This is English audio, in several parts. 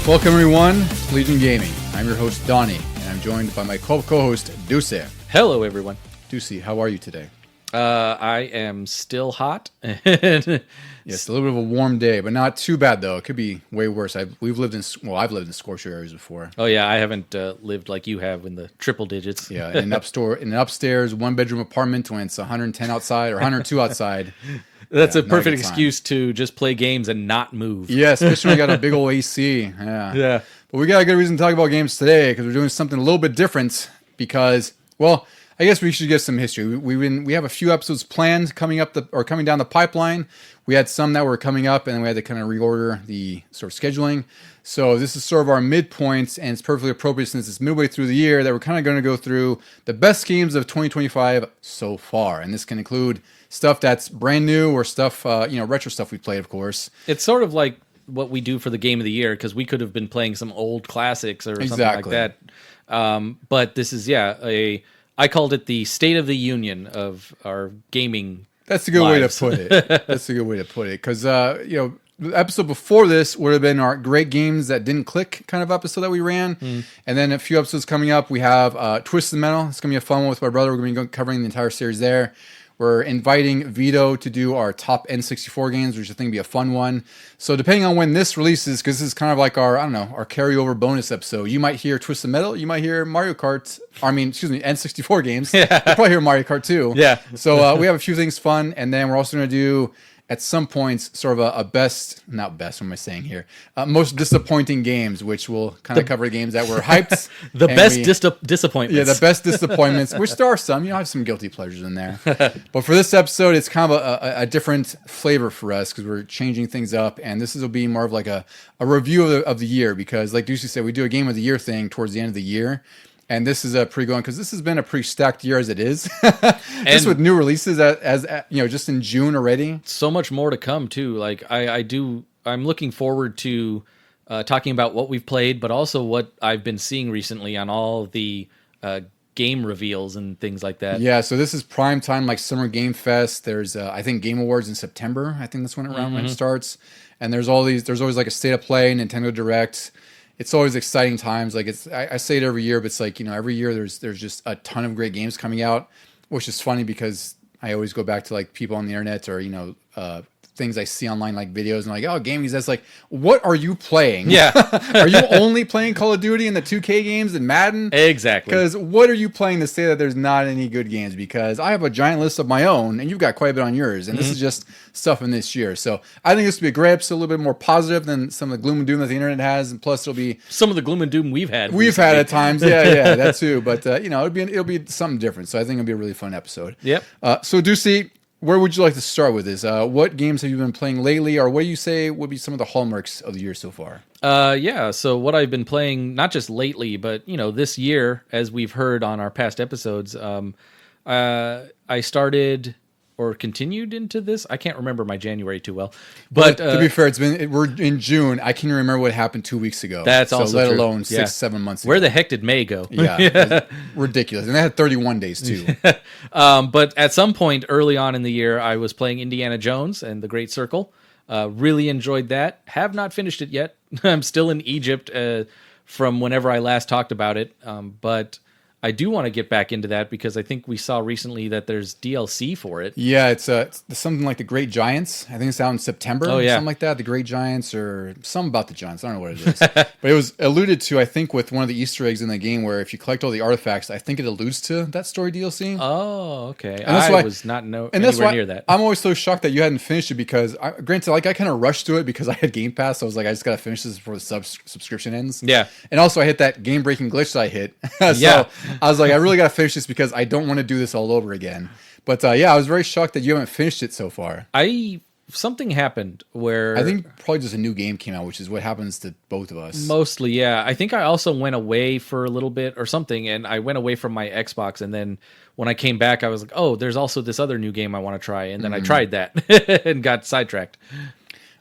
Welcome everyone to Legion Gaming. I'm your host Donnie, and I'm joined by my co-host Deuce. Hello everyone. Deuce, how are you today? I am still hot. Yes, a little bit of a warm day, but not too bad though. It could be way worse. I've lived in scorcher areas before. Oh yeah, I haven't lived like you have in the triple digits. Yeah, in an upstairs 1-bedroom apartment when it's 110 outside or 102 outside. That's a perfect excuse to just play games and not move. Yeah, especially when we got a big old AC. Yeah. But we got a good reason to talk about games today because we're doing something a little bit different because, well, I guess we should get some history. We have a few episodes planned coming down the pipeline. We had some that were coming up, and then we had to kind of reorder the sort of scheduling. So this is sort of our midpoints, and it's perfectly appropriate since it's midway through the year that we're kind of going to go through the best games of 2025 so far, and this can include stuff that's brand new or stuff, retro stuff we played, of course. It's sort of like what we do for the game of the year because we could have been playing some old classics or something like that. But this is I called it the State of the Union of our gaming. That's a good way to put it. That's a good way to put it. Because, the episode before this would have been our great games that didn't click kind of episode that we ran. And then a few episodes coming up, we have Twisted Metal. It's going to be a fun one with my brother. We're going to be covering the entire series there. We're inviting Vito to do our top N64 games, which I think will be a fun one. So depending on when this releases, because this is kind of like our carryover bonus episode, you might hear Twisted Metal, you might hear N64 games. Yeah. You'll probably hear Mario Kart too. Yeah. So we have a few things fun, and then we're also going to do, at some points, sort of most disappointing games, which will kind of cover games that were hyped. Disappointments. Yeah, the best disappointments, which there are some. I have some guilty pleasures in there. But for this episode, it's kind of a different flavor for us because we're changing things up, and this will be more of like a review of the year because, like Ducey said, we do a game of the year thing towards the end of the year. And this is a pretty good one because this has been a pretty stacked year as it is. Just with new releases as just in June already. So much more to come too. Like I'm looking forward to talking about what we've played, but also what I've been seeing recently on all the game reveals and things like that. Yeah, so this is prime time, like Summer Game Fest. There's I think Game Awards in September. I think that's when it starts. And there's always like a State of Play, Nintendo Direct. It's always exciting times. Like I say it every year, but it's like, every year there's just a ton of great games coming out, which is funny because I always go back to like people on the internet or, things I see online, like videos and like, oh, gaming. That's like, what are you playing? Yeah. Are you only playing Call of Duty and the 2K games and Madden? Exactly. Because what are you playing to say that there's not any good games? Because I have a giant list of my own and you've got quite a bit on yours. And this is just stuff in this year. So I think this will be a great episode, a little bit more positive than some of the gloom and doom that the internet has. And plus it'll be some of the gloom and doom we've had. We've had at times. Yeah, that too. But, it'll be something different. So I think it'll be a really fun episode. Yep. So Ducey, where would you like to start with this? What games have you been playing lately, or what do you say would be some of the hallmarks of the year so far? So what I've been playing, not just lately, but this year, as we've heard on our past episodes, I started or continued into this. I can't remember my January too well, but to be fair, we're in June. I can't remember what happened 2 weeks ago. That's also let true. Alone 6-7 months ago. Where the heck did May go? Yeah, ridiculous. And they had 31 days too. But at some point early on in the year, I was playing Indiana Jones and the Great Circle. Really enjoyed that. Have not finished it yet. I'm still in Egypt from whenever I last talked about it. But I do want to get back into that because I think we saw recently that there's DLC for it. Yeah, it's something like the Great Giants. I think it's out in September. Oh, yeah. Something like that. The Great Giants or something about the Giants. I don't know what it is. But it was alluded to, I think, with one of the Easter eggs in the game where if you collect all the artifacts, I think it alludes to that story DLC. Oh, okay. And that's why, was not anywhere near that. I'm always so shocked that you hadn't finished it because, granted, I kind of rushed to it because I had Game Pass. So I was like, I just got to finish this before the subscription ends. Yeah. And also I hit that game-breaking glitch that I hit. Yeah. I was like, I really got to finish this because I don't want to do this all over again. But I was very shocked that you haven't finished it so far. Something happened where I think probably just a new game came out, which is what happens to both of us. Mostly, yeah. I think I also went away for a little bit or something, and I went away from my Xbox, and then when I came back, I was like, oh, there's also this other new game I want to try, and then I tried that and got sidetracked.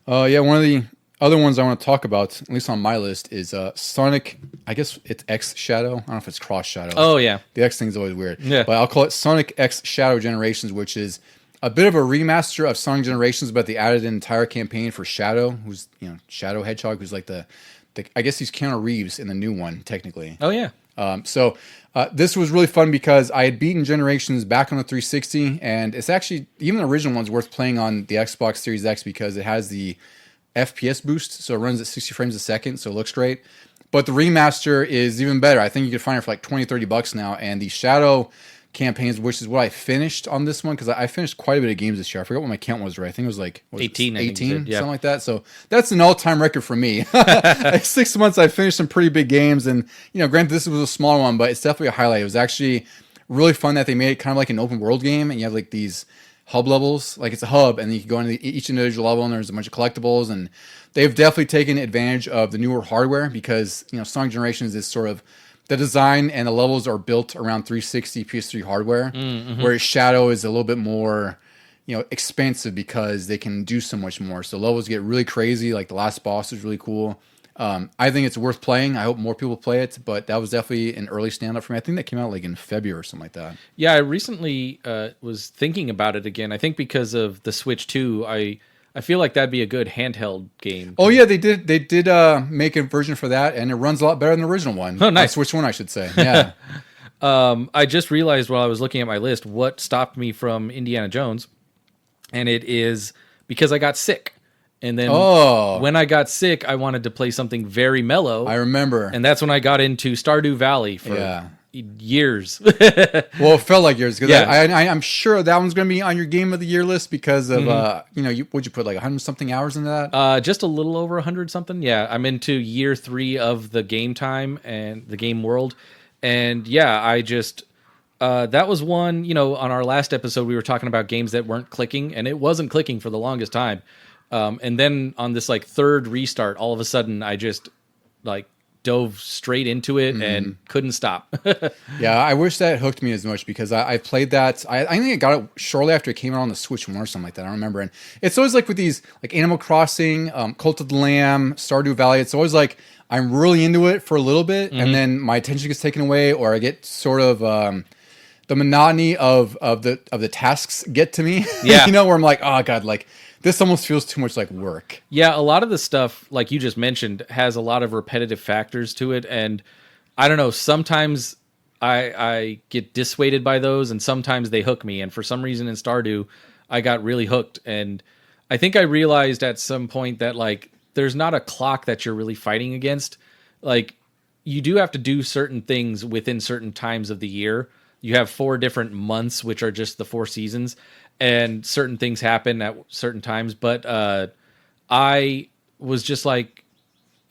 One of the other ones I want to talk about, at least on my list, is Sonic. I guess it's X Shadow. I don't know if it's Cross Shadow. Oh, yeah. The X thing's always weird. Yeah. But I'll call it Sonic X Shadow Generations, which is a bit of a remaster of Sonic Generations, but they added an entire campaign for Shadow, who's Shadow Hedgehog, who's like the I guess he's Keanu Reeves in the new one, technically. Oh yeah. So this was really fun because I had beaten Generations back on the 360, and it's actually, even the original one's worth playing on the Xbox Series X because it has the FPS boost, so it runs at 60 frames a second, so it looks great. But the remaster is even better. I think you can find it for like 20, $30 now, and the Shadow campaigns, which is what I finished on this one, because I finished quite a bit of games this year. I forgot what my count was, right? I think it was like 18, 18, yeah. something like that. So that's an all-time record for me. Like 6 months, I finished some pretty big games, and granted, this was a smaller one, but it's definitely a highlight. It was actually really fun that they made it kind of like an open world game, and you have like these hub levels, like it's a hub, and then you can go into each individual level, and there's a bunch of collectibles, and they've definitely taken advantage of the newer hardware because Sonic Generations is sort of the design and the levels are built around 360 PS3 hardware, whereas Shadow is a little bit more, expensive because they can do so much more. So levels get really crazy. Like the last boss is really cool. I think it's worth playing. I hope more people play it, but that was definitely an early stand-up for me. I think that came out like in February or something like that. Yeah, I recently was thinking about it again. I think because of the Switch 2, I feel like that'd be a good handheld game. Oh yeah, they did make a version for that, and it runs a lot better than the original one. Oh, nice. Switch 1, I should say. Yeah. I just realized while I was looking at my list what stopped me from Indiana Jones, and it is because I got sick. And then when I got sick, I wanted to play something very mellow. I remember. And that's when I got into Stardew Valley for years. Well, it felt like years, because Yeah. I'm sure that one's going to be on your Game of the Year list because of, what'd you put, like 100-something hours into that? Just a little over 100 something. Yeah, I'm into year 3 of the game time and the game world. And yeah, I just... that was one, on our last episode, we were talking about games that weren't clicking, and it wasn't clicking for the longest time. And then on this like third restart, all of a sudden I just like dove straight into it and couldn't stop. Yeah, I wish that hooked me as much because I played that. I think I got it shortly after it came out on the Switch 1 or something like that. I don't remember. And it's always like with these like Animal Crossing, Cult of the Lamb, Stardew Valley. It's always like I'm really into it for a little bit, and then my attention gets taken away, or I get sort of the monotony of the tasks get to me. Yeah. Where I'm like, oh god, like this almost feels too much like work. Yeah, a lot of the stuff, like you just mentioned, has a lot of repetitive factors to it, and I don't know, sometimes I get dissuaded by those, and sometimes they hook me, and for some reason in Stardew, I got really hooked, and I think I realized at some point that, like, there's not a clock that you're really fighting against. Like, you do have to do certain things within certain times of the year. You have 4 different months, which are just the 4 seasons, and certain things happen at certain times. But I was just like,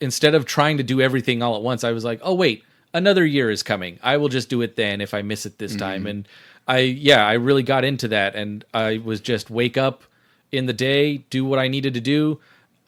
instead of trying to do everything all at once, I was like, oh, wait, another year is coming. I will just do it then if I miss it this time. And I really got into that. And I was just wake up in the day, do what I needed to do.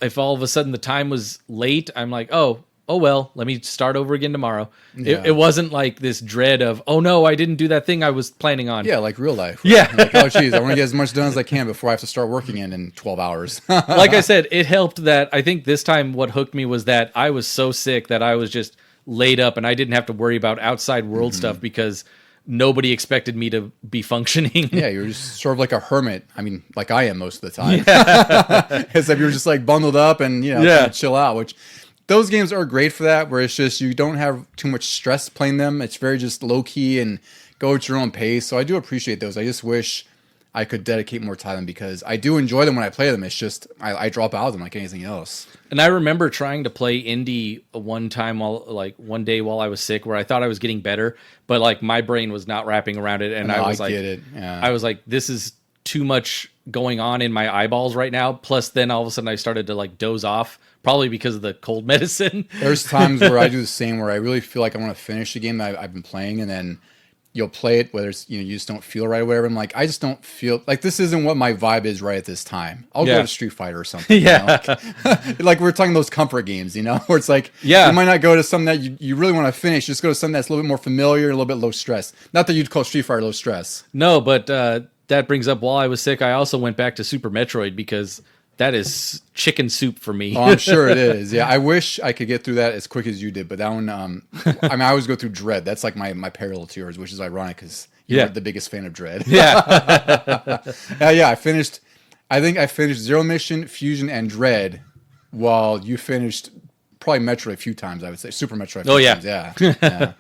If all of a sudden the time was late, I'm like, oh, well, let me start over again tomorrow. Yeah. It wasn't like this dread of, oh no, I didn't do that thing I was planning on. Yeah, like real life. Right? Yeah. Like, oh geez, I want to get as much done as I can before I have to start working in 12 hours. Like I said, it helped that I think this time what hooked me was that I was so sick that I was just laid up and I didn't have to worry about outside world stuff because nobody expected me to be functioning. Yeah, you're just sort of like a hermit. I mean, like I am most of the time. Yeah. As if you're just like bundled up and, kind of chill out, which those games are great for that, where it's just you don't have too much stress playing them. It's very just low key and go at your own pace. So I do appreciate those. I just wish I could dedicate more time to them because I do enjoy them when I play them. It's just I drop out of them like anything else. And I remember trying to play indie one time one day while I was sick, where I thought I was getting better, but like my brain was not wrapping around it, and I was like, get it. Yeah. I was like, this is too much going on in my eyeballs right now. Plus, then all of a sudden I started to like doze off. Probably because of the cold medicine. There's times where I do the same, where I really feel like I want to finish the game that I've been playing, and then you'll play it, whether it's, you just don't feel right or whatever. I'm like, I just don't feel like this isn't what my vibe is right at this time. I'll go to Street Fighter or something. Yeah. Like we're talking those comfort games, where it's like, you might not go to something that you really want to finish. Just go to something that's a little bit more familiar, a little bit low stress. Not that you'd call Street Fighter low stress. No, but that brings up, while I was sick, I also went back to Super Metroid because that is chicken soup for me. Oh, I'm sure it is. Yeah, I wish I could get through that as quick as you did, but that one, I always go through Dread. That's like my parallel to yours, which is ironic because you're the biggest fan of Dread. Yeah. Yeah, I think I finished Zero Mission, Fusion, and Dread while you finished probably Metroid a few times, I would say. Super Metroid a few Oh, yeah. times, yeah.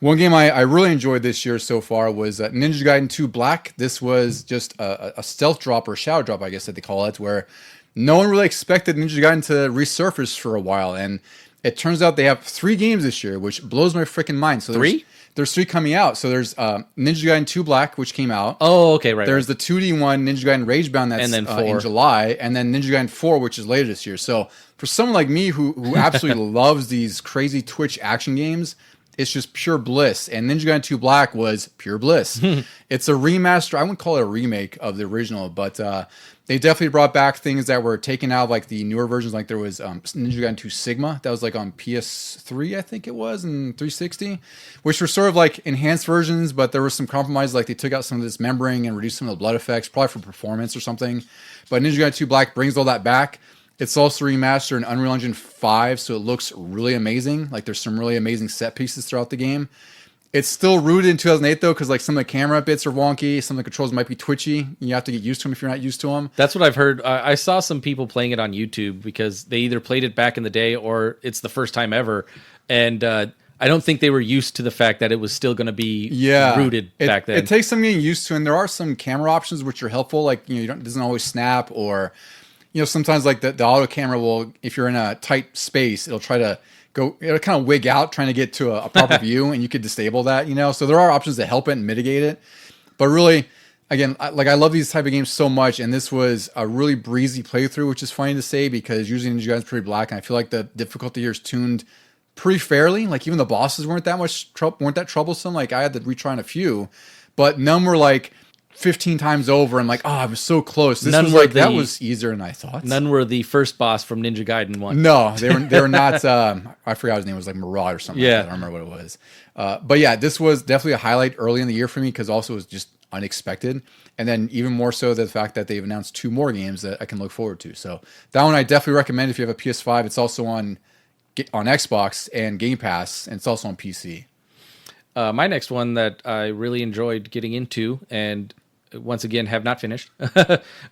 One game I really enjoyed this year so far was Ninja Gaiden 2 Black. This was just a stealth drop or shadow drop, I guess that they call it, where no one really expected Ninja Gaiden to resurface for a while. And it turns out they have 3 games this year, which blows my freaking mind. So 3? There's 3 coming out. So there's Ninja Gaiden 2 Black, which came out. Oh, okay, right. There's the 2D one, Ninja Gaiden Ragebound, that's And then in July. And then Ninja Gaiden 4, which is later this year. So for someone like me who absolutely loves these crazy Twitch action games, it's just pure bliss. And Ninja Gaiden 2 Black was pure bliss. It's a remaster. I wouldn't call it a remake of the original, but they definitely brought back things that were taken out of like the newer versions. Like there was Ninja Gaiden 2 Sigma. That was like on PS3, I think it was, and 360, which were sort of like enhanced versions, but there was some compromise. Like they took out some of this dismembering and reduced some of the blood effects, probably for performance or something. But Ninja Gaiden 2 Black brings all that back. It's also remastered in Unreal Engine 5, so it looks really amazing. Like there's some really amazing set pieces throughout the game. It's still rooted in 2008 though, because like some of the camera bits are wonky, some of the controls might be twitchy. You have to get used to them if you're not used to them. That's what I've heard. I saw some people playing it on YouTube because they either played it back in the day or it's the first time ever, and I don't think they were used to the fact that it was still going to be rooted back then. It takes some getting used to, and there are some camera options which are helpful. Like it doesn't always snap, or sometimes like the auto camera will, if you're in a tight space, it'll try to it'll kind of wig out trying to get to a proper view, and you could disable that, So there are options that help it and mitigate it. But really, again, I love these type of games so much, and this was a really breezy playthrough, which is funny to say because usually Ninja Gaiden's pretty black, and I feel like the difficulty here is tuned pretty fairly. Like even the bosses weren't that troublesome. Like I had to retry on a few, but none were like 15 times over. I'm like, I was so close. That was easier than I thought. None were the first boss from Ninja Gaiden 1. No, they were not. I forgot his name was like Murad or something. Yeah. Like that. I don't remember what it was. But yeah, this was definitely a highlight early in the year for me because also it was just unexpected. And then even more so the fact that they've announced 2 more games that I can look forward to. So that one I definitely recommend if you have a PS5. It's also on Xbox and Game Pass, and it's also on PC. My next one that I really enjoyed getting into, and once again have not finished,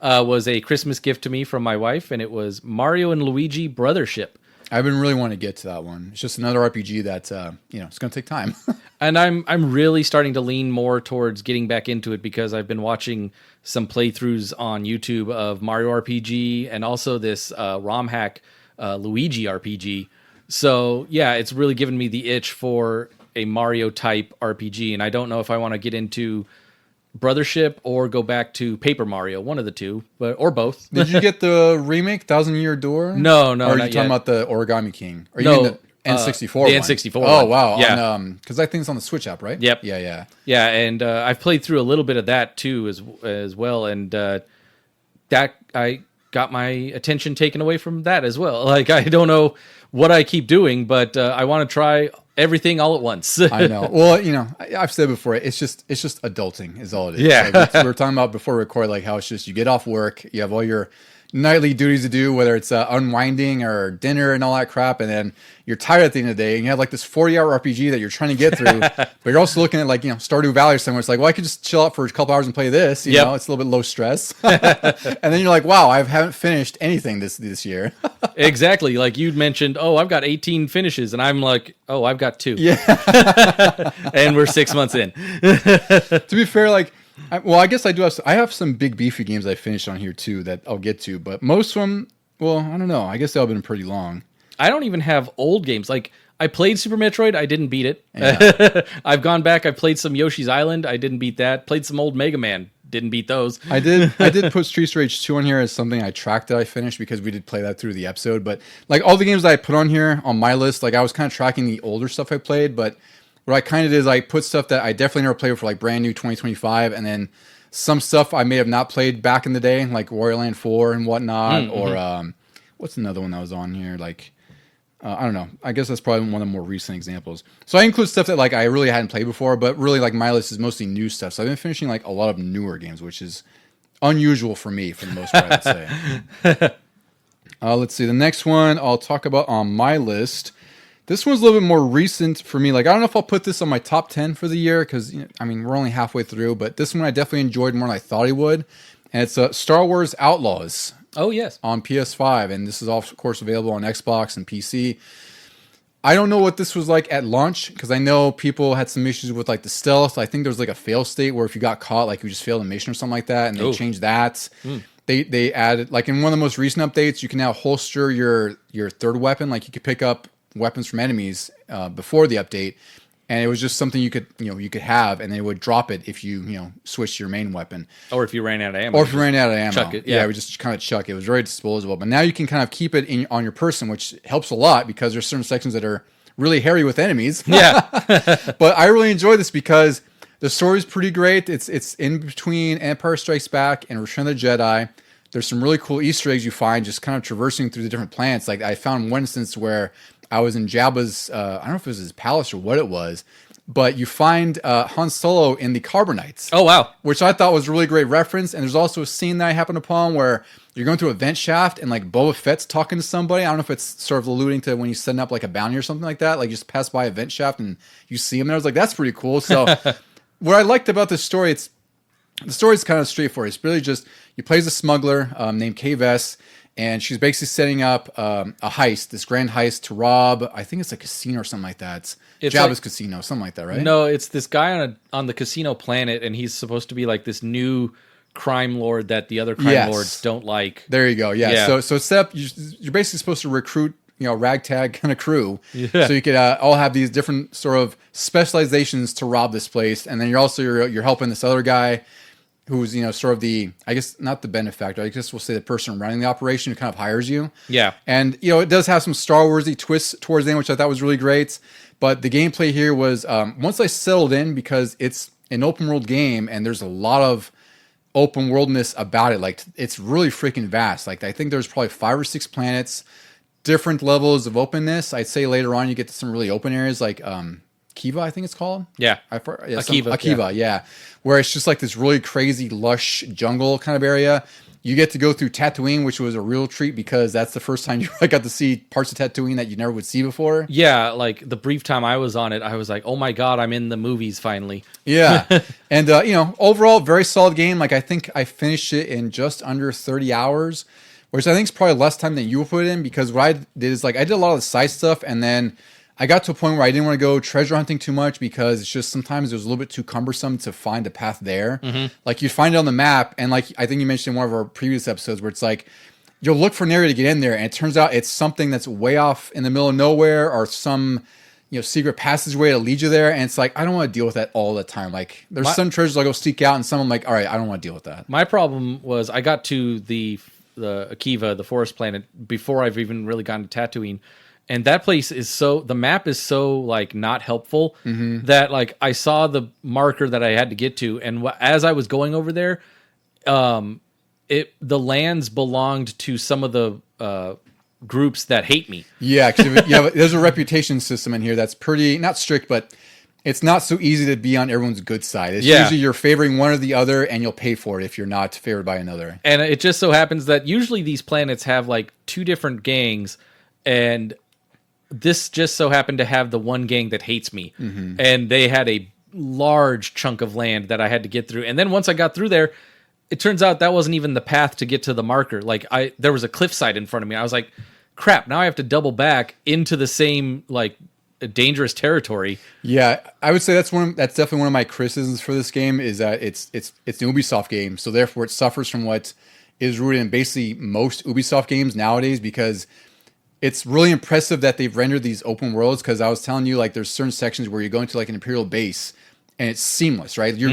was a Christmas gift to me from my wife, and it was Mario and Luigi Brothership. I've been really wanting to get to that one. It's just another RPG that it's going to take time. And I'm really starting to lean more towards getting back into it because I've been watching some playthroughs on YouTube of Mario RPG and also this ROM hack Luigi RPG. So yeah, it's really given me the itch for a Mario type RPG, and I don't know if I want to get into Brothership or go back to Paper Mario, one of the two, or both. Did you get the remake, Thousand Year Door? No, or are you talking about the Origami King? Or you no, mean the N64 the one? N64 Oh, one. wow. Yeah. Because I think it's on the Switch app, right? Yep. Yeah. Yeah, and I've played through a little bit of that too as well, and that I got my attention taken away from that as well. Like I don't know what I keep doing, but I want to try everything all at once. I know. Well, I've said before, it's just adulting is all it is. Yeah. Like we were talking about before we record, like how it's just you get off work, you have all your nightly duties to do, whether it's unwinding or dinner and all that crap, and then you're tired at the end of the day, and you have like this 40-hour RPG that you're trying to get through, but you're also looking at like Stardew Valley or somewhere. It's like, well, I could just chill out for a couple hours and play this. You know, it's a little bit low stress, and then you're like, wow, I haven't finished anything this year. Exactly, like you mentioned. Oh, I've got 18 finishes, and I'm like, oh, I've got 2. Yeah, and we're 6 months in. To be fair, like. I guess I do have some big beefy games I finished on here too that I'll get to, but most of them, well, I don't know. I guess they've been pretty long. I don't even have old games. Like I played Super Metroid, I didn't beat it. Yeah. I've gone back, I played some Yoshi's Island, I didn't beat that. Played some old Mega Man, didn't beat those. I did put Streets of Rage 2 on here as something I tracked that I finished because we did play that through the episode, but like all the games that I put on here on my list, like I was kind of tracking the older stuff I played, but what I kind of did is I put stuff that I definitely never played for like brand new 2025, and then some stuff I may have not played back in the day, like Warrior Land 4 and whatnot, or what's another one that was on here? Like, I don't know. I guess that's probably one of the more recent examples. So I include stuff that like I really hadn't played before, but really like my list is mostly new stuff. So I've been finishing like a lot of newer games, which is unusual for me for the most part, I'd say. Let's see. The next one I'll talk about on my list. This one's a little bit more recent for me. Like, I don't know if I'll put this on my top 10 for the year because, we're only halfway through. But this one I definitely enjoyed more than I thought I would. And it's Star Wars Outlaws. Oh, yes. on PS5, and this is of course available on Xbox and PC. I don't know what this was like at launch because I know people had some issues with like the stealth. I think there was like a fail state where if you got caught, like you just failed a mission or something like that, and they changed that. They added, like in one of the most recent updates, you can now holster your third weapon. Like you could pick up weapons from enemies before the update, and it was just something you could have, and they would drop it if you switch your main weapon, or if you ran out of ammo. or if you ran out of ammo. Chuck it. Yeah, we just kind of chuck it. It was very disposable, but now you can kind of keep it on your person, which helps a lot because there's certain sections that are really hairy with enemies. Yeah, but I really enjoy this because the story's pretty great. It's in between Empire Strikes Back and Return of the Jedi. There's some really cool Easter eggs you find just kind of traversing through the different planets. Like I found one instance where I was in Jabba's, I don't know if it was his palace or what it was, but you find Han Solo in the Carbonites. Oh, wow. Which I thought was a really great reference. And there's also a scene that I happened upon where you're going through a vent shaft and like Boba Fett's talking to somebody. I don't know if it's sort of alluding to when he's setting up like a bounty or something like that. Like you just pass by a vent shaft and you see him there. I was like, that's pretty cool. So what I liked about this story, the story's kind of straightforward. It's really just you play as a smuggler named Kay Vess, and she's basically setting up a heist, this grand heist to rob. I think it's a casino or something like that. It's Jabba's casino, something like that, right? No, it's this guy on the casino planet, and he's supposed to be like this new crime lord that the other crime lords don't like. There you go. Yeah. So set up. You're basically supposed to recruit ragtag kind of crew. Yeah. So you could all have these different sort of specializations to rob this place, and then you're helping this other guy who's sort of the, I guess not the benefactor, I guess we'll say the person running the operation who kind of hires you. Yeah. And it does have some Star Warsy twists towards the end, which I thought was really great. But the gameplay here was once I settled in, because it's an open world game and there's a lot of open worldness about it. Like it's really freaking vast. Like I think there's probably 5 or 6 planets, different levels of openness. I'd say later on you get to some really open areas like Kiva, I think it's called. Yeah. Akiva, yeah. Where it's just like this really crazy, lush jungle kind of area. You get to go through Tatooine, which was a real treat because that's the first time you got to see parts of Tatooine that you never would see before. Yeah, like the brief time I was on it, I was like, oh my God, I'm in the movies finally. Yeah. And, overall, very solid game. Like I think I finished it in just under 30 hours, which I think is probably less time than you put in, because what I did is like I did a lot of the side stuff, and then I got to a point where I didn't want to go treasure hunting too much because it's just sometimes it was a little bit too cumbersome to find a path there. Mm-hmm. Like you find it on the map, and like I think you mentioned in one of our previous episodes where it's like you'll look for an area to get in there, and it turns out it's something that's way off in the middle of nowhere, or some secret passageway to lead you there, and it's like I don't want to deal with that all the time. Like there's some treasures I'll go seek out, and some I'm like, all right, I don't want to deal with that. My problem was I got to the Akiva, the forest planet, before I've even really gotten to Tatooine. And that place is the map is so like not helpful that like I saw the marker that I had to get to, and as I was going over there, the lands belonged to some of the groups that hate me. Yeah, because there's a reputation system in here that's pretty not strict, but it's not so easy to be on everyone's good side. It's usually you're favoring one or the other, and you'll pay for it if you're not favored by another. And it just so happens that usually these planets have like 2 different gangs, and this just so happened to have the one gang that hates me. Mm-hmm. And they had a large chunk of land that I had to get through. And then once I got through there, it turns out that wasn't even the path to get to the marker. Like there was a cliffside in front of me. I was like, crap, now I have to double back into the same like dangerous territory. Yeah, I would say that's definitely one of my criticisms for this game is that it's an Ubisoft game. So therefore it suffers from what is rooted in basically most Ubisoft games nowadays, because it's really impressive that they've rendered these open worlds, because I was telling you, like, there's certain sections where you're going to like an Imperial base and it's seamless, right? You're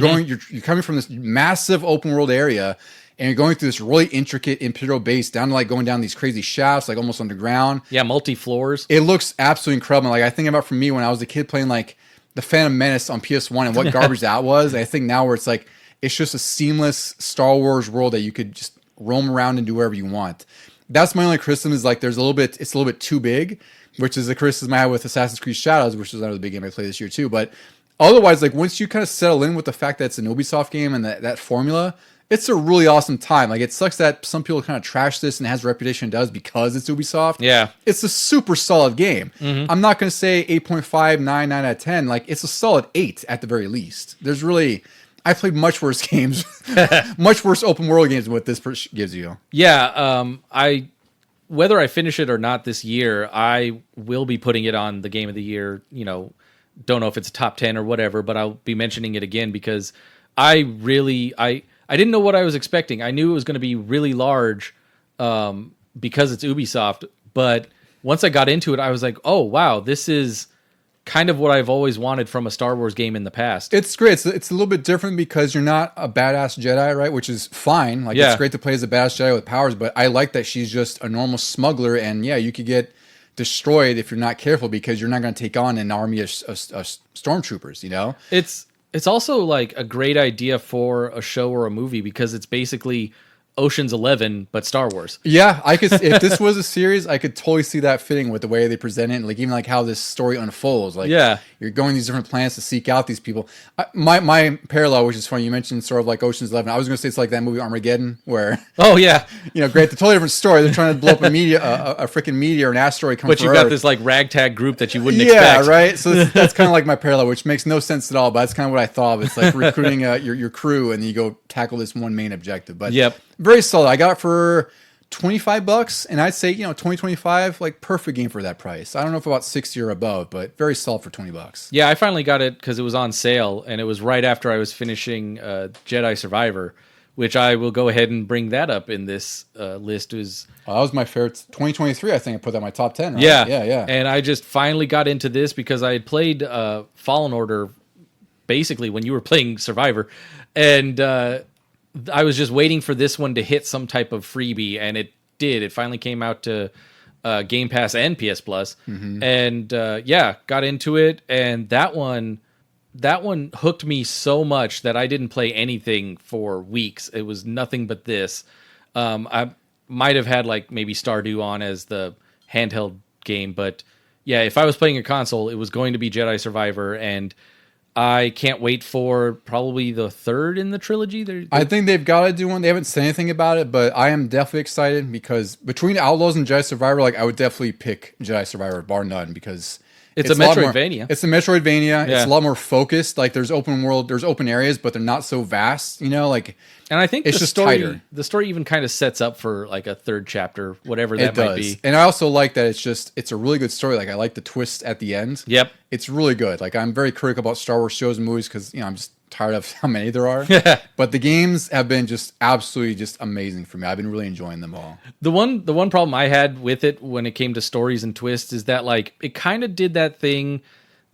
coming from this massive open world area, and you're going through this really intricate Imperial base down to like going down these crazy shafts, like almost underground. Yeah, multi-floors. It looks absolutely incredible. Like I think about for me when I was a kid playing like the Phantom Menace on PS1 and what garbage that was. And I think now where it's like, it's just a seamless Star Wars world that you could just roam around and do wherever you want. That's my only criticism, is like it's a little bit too big, which is a criticism I had with Assassin's Creed Shadows, which was another big game I played this year too. But otherwise, like once you kind of settle in with the fact that it's an Ubisoft game and that formula, it's a really awesome time. Like it sucks that some people kind of trash this and it has a reputation it does because it's Ubisoft. Yeah. It's a super solid game. Mm-hmm. I'm not going to say 8.5, 9 out of 10. Like it's a solid 8 at the very least. I played much worse games, much worse open world games than what this gives you. Yeah, whether I finish it or not this year, I will be putting it on the game of the year. You know, don't know if it's a top 10 or whatever, but I'll be mentioning it again because I didn't know what I was expecting. I knew it was going to be really large because it's Ubisoft, but once I got into it, I was like, oh wow, this is kind of what I've always wanted from a Star Wars game in the past. It's great. It's a little bit different because you're not a badass Jedi, right? Which is fine. Like, it's great to play as a badass Jedi with powers, but I like that she's just a normal smuggler, and yeah, you could get destroyed if you're not careful because you're not going to take on an army of stormtroopers, you know? It's also like a great idea for a show or a movie because it's basically Ocean's 11 but Star Wars. Yeah, I could. If this was a series, I could totally see that fitting with the way they present it, and like even like how this story unfolds. Like, you're going to these different planets to seek out these people. My parallel, which is funny, you mentioned sort of like Ocean's 11. I was going to say it's like that movie Armageddon, where great, the totally different story. They're trying to blow up a freaking meteor, an asteroid comes. But you got this like ragtag group that you wouldn't expect. Yeah, right. So that's kind of like my parallel, which makes no sense at all. But that's kind of what I thought of. It's like recruiting your crew, and then you go tackle this one main objective. But very solid. I got it for $25, and I'd say 2025, like perfect game for that price. I don't know if about 60 or above, but very solid for $20. Yeah, I finally got it because it was on sale, and it was right after I was finishing Jedi Survivor, which I will go ahead and bring that up in this list. That was my favorite. 2023, I think I put that in my top 10. Right? Yeah. And I just finally got into this because I had played Fallen Order basically when you were playing Survivor, and I was just waiting for this one to hit some type of freebie, and it did. It finally came out to Game Pass and PS Plus, and got into it. And that one hooked me so much that I didn't play anything for weeks. It was nothing but this. I might have had like maybe Stardew on as the handheld game, but yeah, if I was playing a console, it was going to be Jedi Survivor, and I can't wait for probably the third in the trilogy. I think they've got to do one. They haven't said anything about it, but I am definitely excited because between Outlaws and Jedi Survivor, like I would definitely pick Jedi Survivor, bar none, because it's a Metroidvania. It's a Metroidvania. Yeah. It's a lot more focused. Like there's open areas, but they're not so vast, And I think it's just tighter. The story even kind of sets up for like a third chapter, whatever that might be. And I also like that it's a really good story. Like I like the twist at the end. Yep. It's really good. Like I'm very critical about Star Wars shows and movies because I'm just tired of how many there are. But the games have been just absolutely just amazing for me. I've been really enjoying them all. The one problem I had with it when it came to stories and twists is that like it kind of did that thing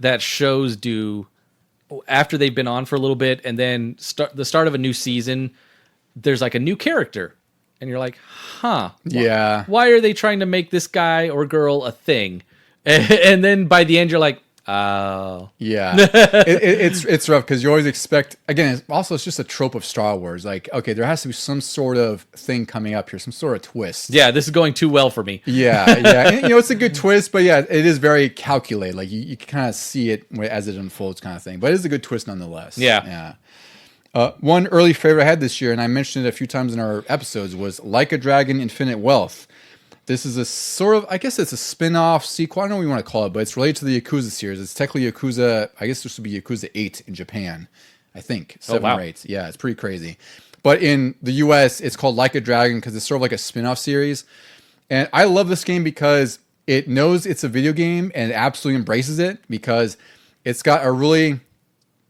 that shows do after they've been on for a little bit, and then the start of a new season, there's like a new character, and you're like, why are they trying to make this guy or girl a thing? And then by the end, you're like, oh. Yeah. It's rough because you always expect, again, it's just a trope of Star Wars. Like, okay, there has to be some sort of thing coming up here, some sort of twist. Yeah, this is going too well for me. Yeah. And, it's a good twist, but yeah, it is very calculated. Like, you can kind of see it as it unfolds kind of thing. But it is a good twist nonetheless. Yeah. One early favorite I had this year, and I mentioned it a few times in our episodes, was Like a Dragon Infinite Wealth. This is a sort of, I guess it's a spin-off sequel. I don't know what you want to call it, but it's related to the Yakuza series. It's technically Yakuza, I guess this would be Yakuza 8 in Japan, I think. 7 or 8. Yeah, it's pretty crazy. But in the US, it's called Like a Dragon because it's sort of like a spin-off series. And I love this game because it knows it's a video game and it absolutely embraces it because it's got a really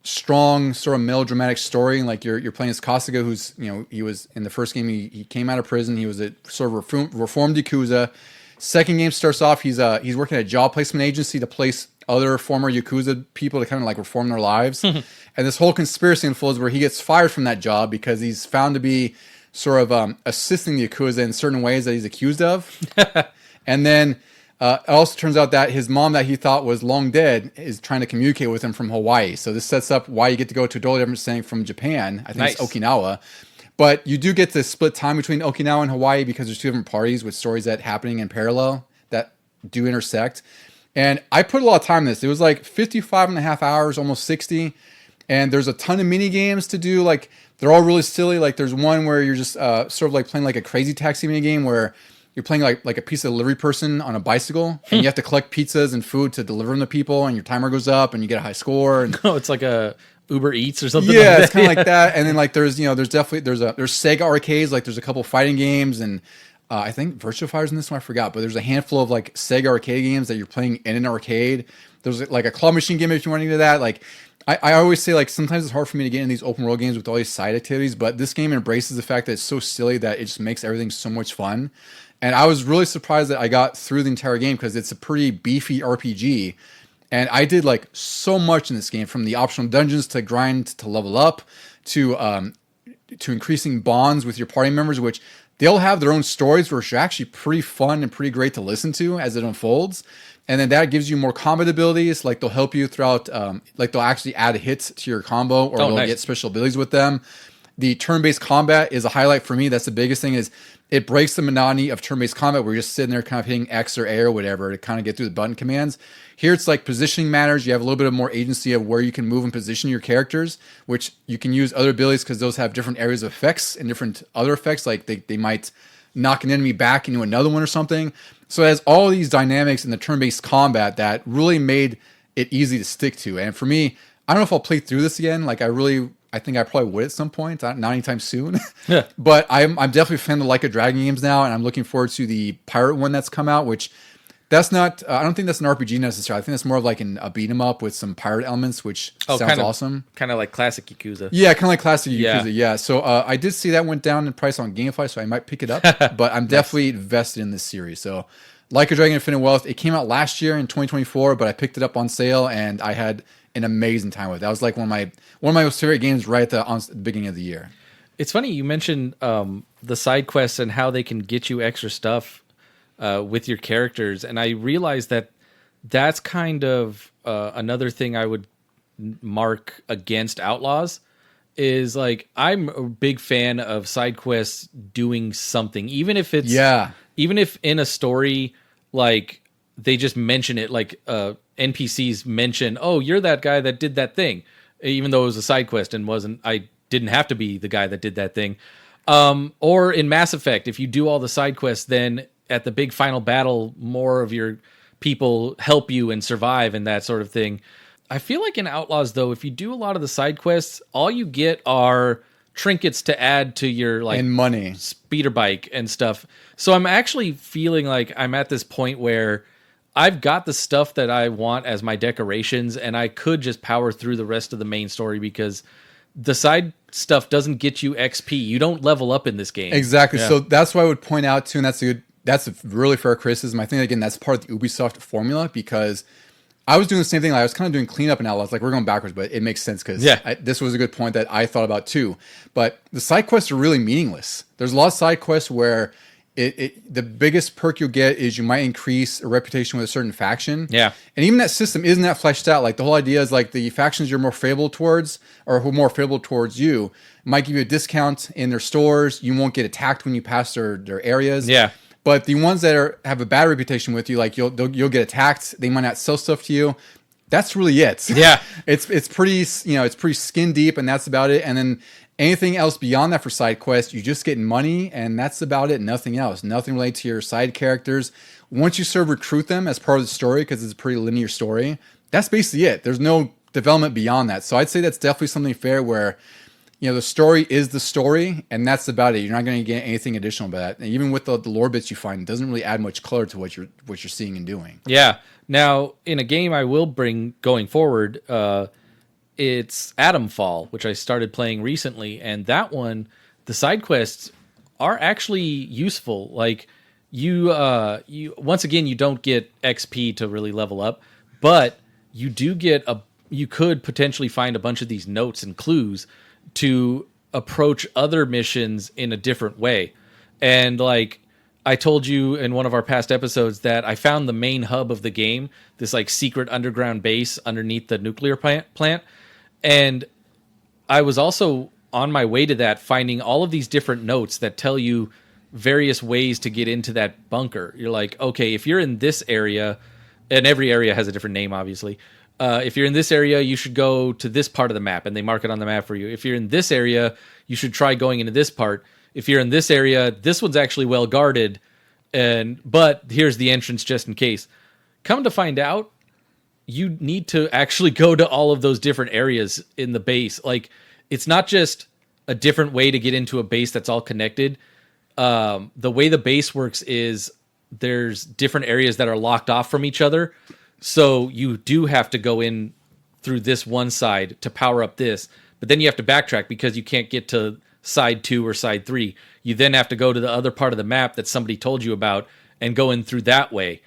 strong sort of melodramatic story. Like you're playing as Kasuga, who's he was in the first game he came out of prison. He was a sort of reformed Yakuza. Second game starts off he's working at a job placement agency to place other former Yakuza people to kind of like reform their lives. And this whole conspiracy unfolds where he gets fired from that job because he's found to be sort of assisting the Yakuza in certain ways that he's accused of. And then it also turns out that his mom that he thought was long dead is trying to communicate with him from Hawaii. So this sets up why you get to go to a totally different setting from Japan. I think it's Okinawa. But you do get to split time between Okinawa and Hawaii because there's two different parties with stories that happening in parallel that do intersect. And I put a lot of time in this. It was like 55 and a half hours, almost 60. And there's a ton of mini games to do. Like they're all really silly. Like there's one where you're just sort of like playing like a crazy taxi mini game where you're playing like a pizza delivery person on a bicycle, and you have to collect pizzas and food to deliver them to people, and your timer goes up, and you get a high score. And it's like a Uber Eats or something. Yeah, like that. it's kind of like that. And then like there's definitely there's Sega arcades, like there's a couple fighting games, and I think Virtua Fighter's in this one, I forgot, but there's a handful of like Sega arcade games that you're playing in an arcade. There's like a claw machine game if you want to do that. Like I always say, like, sometimes it's hard for me to get in these open world games with all these side activities, but this game embraces the fact that it's so silly that it just makes everything so much fun. And I was really surprised that I got through the entire game because it's a pretty beefy RPG. And I did like so much in this game, from the optional dungeons to grind to level up to increasing bonds with your party members, which they'll have their own stories, which are actually pretty fun and pretty great to listen to as it unfolds. And then that gives you more combat abilities. Like they'll help you throughout, like they'll actually add hits to your combo, or they'll get special abilities with them. The turn-based combat is a highlight for me. That's the biggest thing, is it breaks the monotony of turn-based combat where you're just sitting there kind of hitting X or A or whatever to kind of get through the button commands. Here it's like positioning matters. You have a little bit of more agency of where you can move and position your characters, which you can use other abilities because those have different areas of effects and different other effects. Like they might knock an enemy back into another one or something. So it has all these dynamics in the turn-based combat that really made it easy to stick to. And for me, I don't know if I'll play through this again. Like I think I probably would at some point, not anytime soon. Yeah. But I'm definitely a fan of Like a Dragon games now, and I'm looking forward to the pirate one that's come out, which that's not, I don't think that's an RPG necessarily. I think that's more of like a beat 'em up with some pirate elements, which sounds awesome. Kind of like classic Yakuza. Yeah, kind of like classic Yakuza, yeah. So I did see that went down in price on GameFly, so I might pick it up. But I'm definitely invested in this series. So Like a Dragon Infinite Wealth, it came out last year in 2024, but I picked it up on sale, and I had an amazing time with it. That was like one of my most favorite games right at the beginning of the year. It's funny you mentioned the side quests and how they can get you extra stuff with your characters, and I realized that that's kind of another thing I would mark against Outlaws. Is like, I'm a big fan of side quests doing something, even if it's even if in a story like they just mention it, like NPCs mention, oh, you're that guy that did that thing, even though it was a side quest and I didn't have to be the guy that did that thing. Or in Mass Effect, if you do all the side quests, then at the big final battle, more of your people help you and survive and that sort of thing. I feel like in Outlaws, though, if you do a lot of the side quests, all you get are trinkets to add to your and money, speeder bike and stuff. So I'm actually feeling like I'm at this point where I've got the stuff that I want as my decorations, and I could just power through the rest of the main story because the side stuff doesn't get you XP. You don't level up in this game. Exactly. Yeah. So that's what I would point out too, and that's a really fair criticism. I think, again, that's part of the Ubisoft formula, because I was doing the same thing. I was kind of doing cleanup in Outlaws. Like, we're going backwards, but it makes sense because this was a good point that I thought about too. But the side quests are really meaningless. There's a lot of side quests where the biggest perk you'll get is you might increase a reputation with a certain faction. Yeah. And even that system isn't that fleshed out. Like, the whole idea is like the factions you're more favorable towards, or who are more favorable towards you, might give you a discount in their stores. You won't get attacked when you pass their areas. Yeah. But the ones that have a bad reputation with you, like you'll get attacked. They might not sell stuff to you. That's really it. Yeah, it's pretty it's pretty skin deep, and that's about it. And then anything else beyond that for side quests, you just get money, and that's about it. Nothing else. Nothing related to your side characters. Once you sort of recruit them as part of the story, because it's a pretty linear story, that's basically it. There's no development beyond that. So I'd say that's definitely something fair where, the story is the story, and that's about it. You're not going to get anything additional about that. And even with the lore bits you find, it doesn't really add much color to what you're seeing and doing. Yeah. Now, in a game I will bring going forward, it's Atomfall, which I started playing recently, and that one, the side quests are actually useful. Like, you once again, you don't get XP to really level up, but you do get you could potentially find a bunch of these notes and clues to approach other missions in a different way. And like I told you in one of our past episodes that I found the main hub of the game, this like secret underground base underneath the nuclear plant. And I was also on my way to that, finding all of these different notes that tell you various ways to get into that bunker. You're like, okay, if you're in this area, and every area has a different name, obviously. If you're in this area, you should go to this part of the map, and they mark it on the map for you. If you're in this area, you should try going into this part. If you're in this area, this one's actually well guarded, but here's the entrance just in case. Come to find out, you need to actually go to all of those different areas in the base. Like, it's not just a different way to get into a base that's all connected. The way the base works is there's different areas that are locked off from each other. So you do have to go in through this one side to power up this, but then you have to backtrack because you can't get to side 2 or side 3. You then have to go to the other part of the map that somebody told you about and go in through that way.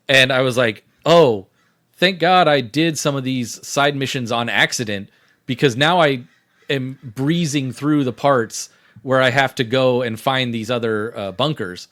And I was like, oh, thank God I did some of these side missions on accident, because now I am breezing through the parts where I have to go and find these other bunkers.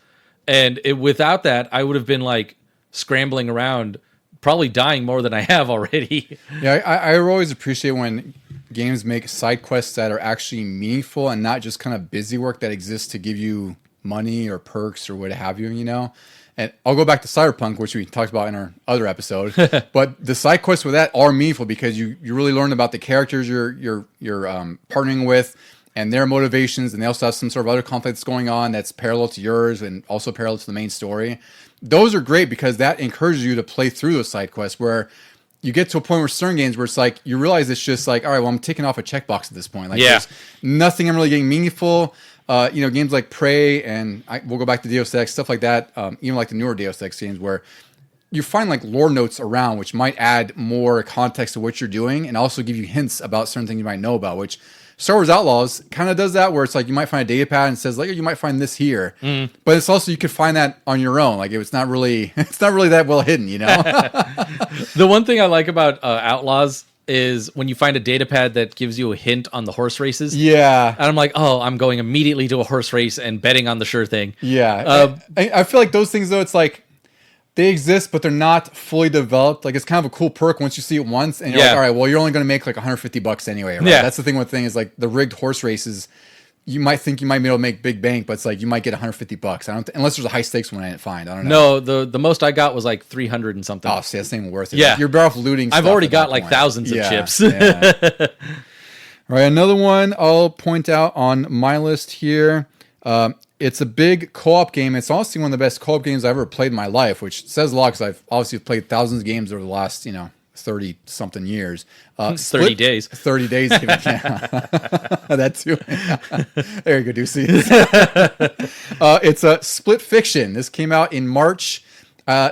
And without that, I would have been like scrambling around, probably dying more than I have already. Yeah, I always appreciate when games make side quests that are actually meaningful and not just kind of busy work that exists to give you money or perks or what have you, you know? And I'll go back to Cyberpunk, which we talked about in our other episode. But the side quests with that are meaningful because you really learn about the characters you're partnering with and their motivations, and they also have some sort of other conflicts going on that's parallel to yours and also parallel to the main story. Those are great because that encourages you to play through those side quests, where you get to a point where certain games where it's like you realize it's just like, all right, well, I'm ticking off a checkbox at this point. Like, there's nothing I'm really getting meaningful. Games like Prey and we'll go back to Deus Ex, stuff like that. Even like the newer Deus Ex games where you find like lore notes around, which might add more context to what you're doing and also give you hints about certain things you might know about, which Star Wars Outlaws kind of does that, where it's like you might find a data pad and says like, you might find this here, but it's also you could find that on your own. Like it's not really that well hidden, you know. The one thing I like about Outlaws is when you find a data pad that gives you a hint on the horse races. Yeah, and I'm like, oh, I'm going immediately to a horse race and betting on the sure thing. Yeah, I feel like those things though, it's like they exist, but they're not fully developed. Like it's kind of a cool perk once you see it once, and you're like, all right, well, you're only going to make like $150 anyway. Right? Yeah, that's the thing. One thing is like the rigged horse races. You might think you might be able to make big bank, but it's like you might get $150. Unless there's a high stakes one I didn't find. I don't know. No, the most I got was like 300 and something. Oh, see, that's not even worth it. Yeah, like, you're better off looting. I've already got like thousands of chips. Yeah. All right, another one I'll point out on my list here. It's a big co-op game. It's honestly one of the best co-op games I've ever played in my life, which says a lot because I've obviously played thousands of games over the last 30 something years. 30 days. 30 days. That too. There you go, Deucey. It's a Split Fiction. This came out in March.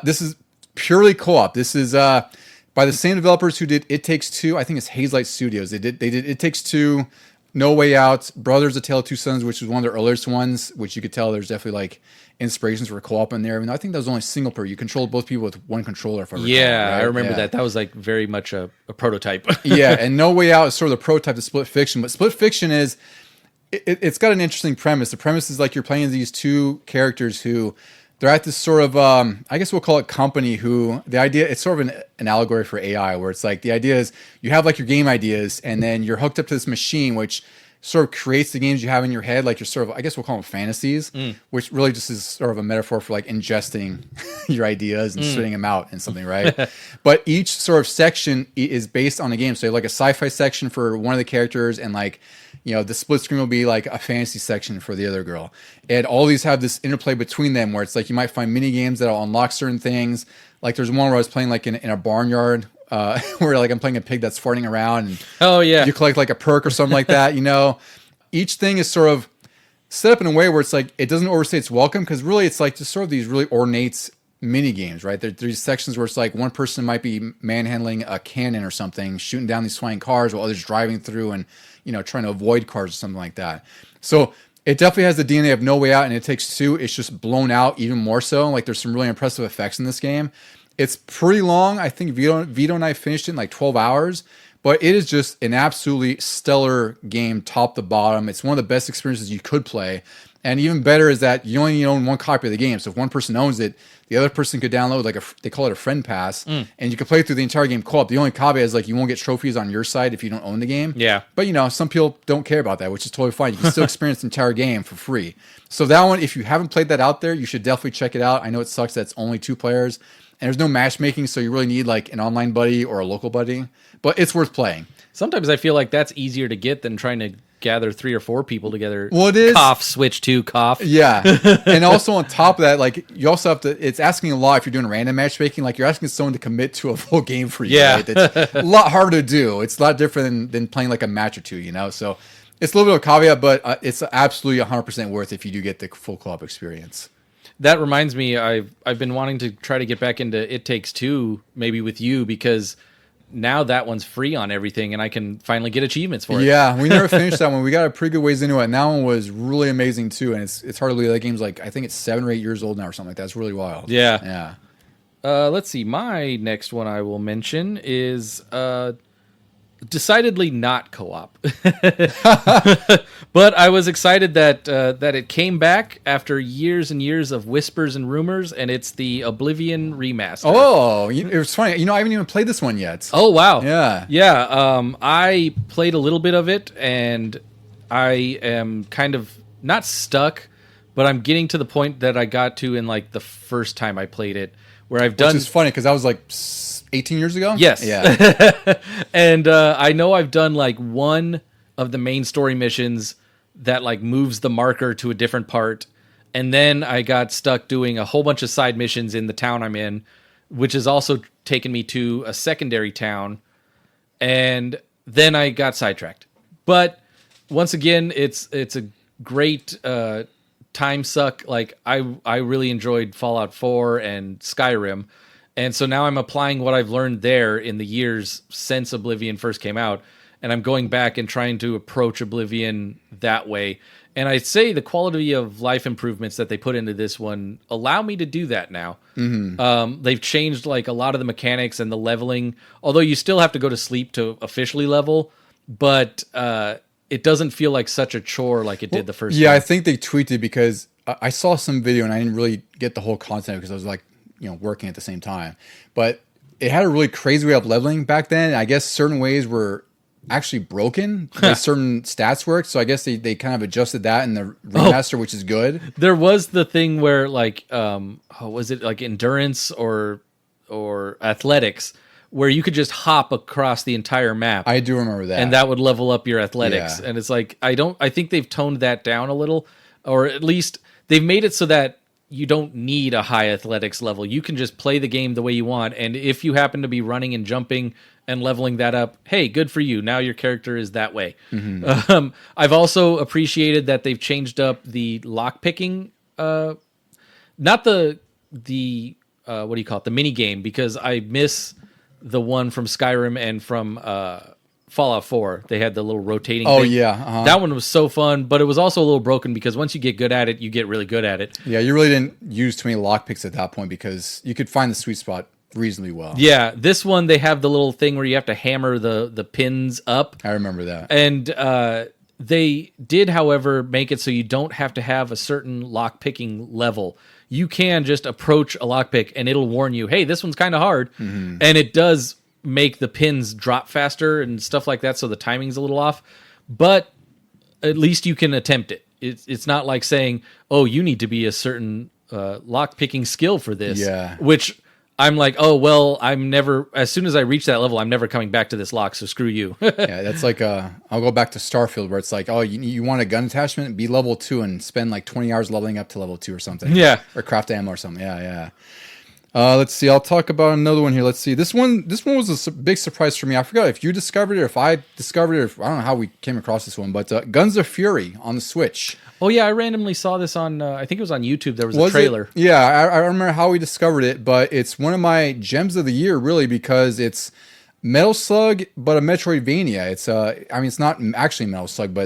This is purely co-op. This is by the same developers who did It Takes Two. I think it's Hazelight Studios. They did It Takes Two, No Way Out, Brothers: A Tale of Two Sons, which was one of the earliest ones, which you could tell there's definitely like inspirations for co-op in there. I mean, I think that was only single player. You controlled both people with one controller. If I recall, right? I remember that. That was like very much a prototype. Yeah, and No Way Out is sort of the prototype of Split Fiction. But Split Fiction is, it's got an interesting premise. The premise is like you're playing these two characters who, they're at this sort of, I guess we'll call it company, who the idea, it's sort of an allegory for AI, where it's like the idea is you have like your game ideas and then you're hooked up to this machine, which sort of creates the games you have in your head, like your sort of, I guess we'll call them fantasies, which really just is sort of a metaphor for like ingesting your ideas and spitting them out in something, right? But each sort of section is based on a game. So you have like a sci-fi section for one of the characters, and like, the split screen will be like a fantasy section for the other girl. And all these have this interplay between them where it's like you might find mini games that'll unlock certain things. Like there's one where I was playing like in a barnyard, where like I'm playing a pig that's farting around, and you collect like a perk or something like that. Each thing is sort of set up in a way where it's like it doesn't overstay its welcome, because really it's like just sort of these really ornate mini games, right? There's these sections where it's like one person might be manhandling a cannon or something, shooting down these flying cars, while others driving through and trying to avoid cars or something like that. So it definitely has the DNA of No Way Out, and It Takes Two. It's just blown out even more so. Like there's some really impressive effects in this game. It's pretty long. I think Vito and I finished it in like 12 hours, but it is just an absolutely stellar game, top to bottom. It's one of the best experiences you could play. And even better is that you only own one copy of the game. So if one person owns it, the other person could download like they call it a friend pass, and you can play through the entire game co-op. The only caveat is like you won't get trophies on your side if you don't own the game. Yeah. But some people don't care about that, which is totally fine. You can still experience the entire game for free. So that one, if you haven't played that out there, you should definitely check it out. I know it sucks that it's only 2 players. And there's no matchmaking, so you really need like an online buddy or a local buddy. But it's worth playing. Sometimes I feel like that's easier to get than trying to gather 3 or 4 people together. Well, it is. Cough, switch to cough. Yeah. And also on top of that, like you also have to, it's asking a lot if you're doing random matchmaking, like you're asking someone to commit to a full game for you. Yeah. Right? It's a lot harder to do. It's a lot different than playing like a match or two, So it's a little bit of a caveat, but it's absolutely 100% worth if you do get the full co-op experience. That reminds me, I've been wanting to try to get back into It Takes Two, maybe with you, because now that one's free on everything, and I can finally get achievements for it. Yeah, we never finished that one. We got a pretty good ways into it. And that one was really amazing too, and it's hard to believe that game's like, I think it's 7 or 8 years old now or something like that. It's really wild. Yeah. Let's see. My next one I will mention is decidedly not co-op. But I was excited that it came back after years and years of whispers and rumors, and it's the Oblivion remaster. Oh, it was funny. I haven't even played this one yet. Oh, wow. Yeah. I played a little bit of it, and I am kind of not stuck, but I'm getting to the point that I got to in like the first time I played it, where I've done. Which is funny because that was like 18 years ago. Yes. Yeah. And I know I've done like one of the main story missions that like moves the marker to a different part, and then I got stuck doing a whole bunch of side missions in the town I'm in, which has also taken me to a secondary town, and then I got sidetracked. But once again, it's a great time suck. Like I really enjoyed Fallout 4 and Skyrim, and so now I'm applying what I've learned there in the years since Oblivion first came out, and I'm going back and trying to approach Oblivion that way. And I'd say the quality of life improvements that they put into this one allow me to do that now. Mm-hmm. They've changed like a lot of the mechanics and the leveling, although you still have to go to sleep to officially level, but it doesn't feel like such a chore like it did the first time. I think they tweaked it because I saw some video and I didn't really get the whole content because I was like, working at the same time. But it had a really crazy way of leveling back then. And I guess certain ways were actually broken the way certain stats worked, so I guess they kind of adjusted that in the remaster, which is good. There was the thing where like was it like endurance or athletics, where you could just hop across the entire map. I do remember that, and that would level up your athletics. Yeah. And it's like I think they've toned that down a little, or at least they've made it so that you don't need a high athletics level. You can just play the game the way you want, and if you happen to be running and jumping and leveling that up, hey, good for you. Now your character is that way. Mm-hmm. I've also appreciated that they've changed up the lock picking, not the what do you call it, the mini game, because I miss the one from Skyrim and from Fallout 4. They had the little rotating thing. Yeah. Uh-huh. That one was so fun, but it was also a little broken because once you get good at it, you get really good at it. Yeah, you really didn't use too many lock picks at that point because you could find the sweet spot reasonably well. Yeah, this one they have the little thing where you have to hammer the pins up. I remember that. And they did, however, make it so you don't have to have a certain lock picking level. You can just approach a lock pick and it'll warn you, hey, this one's kind of hard. Mm-hmm. And it does make the pins drop faster and stuff like that, so the timing's a little off. But at least you can attempt it. It's not like saying, oh, you need to be a certain lock picking skill for this. Yeah. Which I'm like, oh, well, I'm never, as soon as I reach that level, I'm never coming back to this lock, so screw you. Yeah, that's like, I'll go back to Starfield where it's like, oh, you want a gun attachment? Be level 2 and spend like 20 hours leveling up to level 2 or something. Yeah. Or craft ammo or something. Yeah. Let's see. I'll talk about another one here. Let's see. This one was a big surprise for me. I forgot if you discovered it or if I discovered it. I don't know how we came across this one, but Guns of Fury on the Switch. Oh, yeah, I randomly saw this on, I think it was on YouTube. There was a trailer. Yeah, I remember how we discovered it, but it's one of my gems of the year, really, because it's Metal Slug, but a Metroidvania. It's it's not actually Metal Slug, but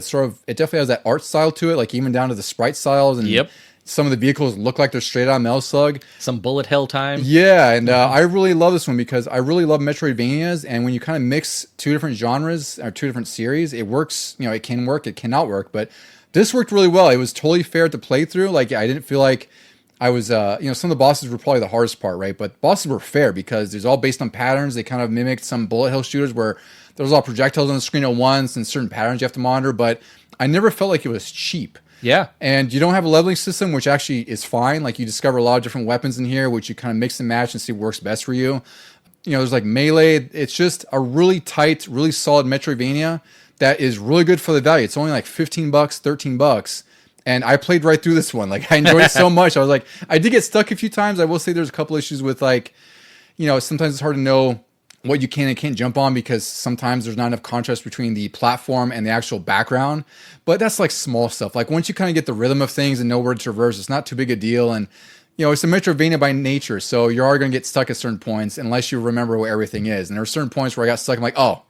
it definitely has that art style to it, like even down to the sprite styles, and yep. Some of the vehicles look like they're straight out of Metal Slug. Some bullet hell time. Yeah, and I really love this one because I really love Metroidvanias, and when you kind of mix two different genres or two different series, it works. It can work, it cannot work, but this worked really well. It was totally fair to play through. Like, I didn't feel like I was, some of the bosses were probably the hardest part, right? But bosses were fair because there's all based on patterns. They kind of mimicked some bullet hell shooters where there's all projectiles on the screen at once and certain patterns you have to monitor, but I never felt like it was cheap. Yeah. And you don't have a leveling system, which actually is fine. Like, you discover a lot of different weapons in here, which you kind of mix and match and see what works best for you. There's like melee. It's just a really tight, really solid Metroidvania that is really good for the value. It's only like $15, $13. And I played right through this one. Like I enjoyed it so much. I was like, I did get stuck a few times. I will say there's a couple issues with like, sometimes it's hard to know what you can and can't jump on because sometimes there's not enough contrast between the platform and the actual background. But that's like small stuff. Like once you kind of get the rhythm of things and know where to traverse, it's not too big a deal. And it's a Metroidvania by nature, so you're already going to get stuck at certain points unless you remember where everything is. And there are certain points where I got stuck. I'm like, oh,